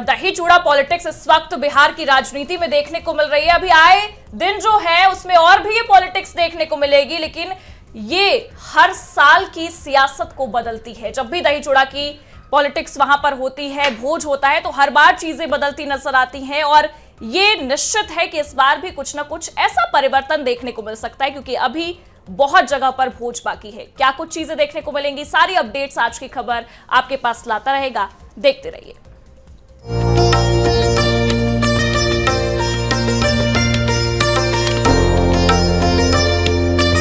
दही चूड़ा पॉलिटिक्स इस वक्त बिहार की राजनीति में देखने को मिल रही है, अभी आए दिन जो है उसमें और भी ये पॉलिटिक्स देखने को मिलेगी, लेकिन ये हर साल की सियासत को बदलती है। जब भी दही चूड़ा की पॉलिटिक्स वहां पर होती है, भोज होता है, तो हर बार चीजें बदलती नजर आती हैं और ये निश्चित है कि इस बार भी कुछ ना कुछ ऐसा परिवर्तन देखने को मिल सकता है, क्योंकि अभी बहुत जगह पर भोज बाकी है। क्या कुछ चीजें देखने को मिलेंगी, सारी अपडेट्स आज की खबर आपके पास लाता रहेगा, देखते रहिए।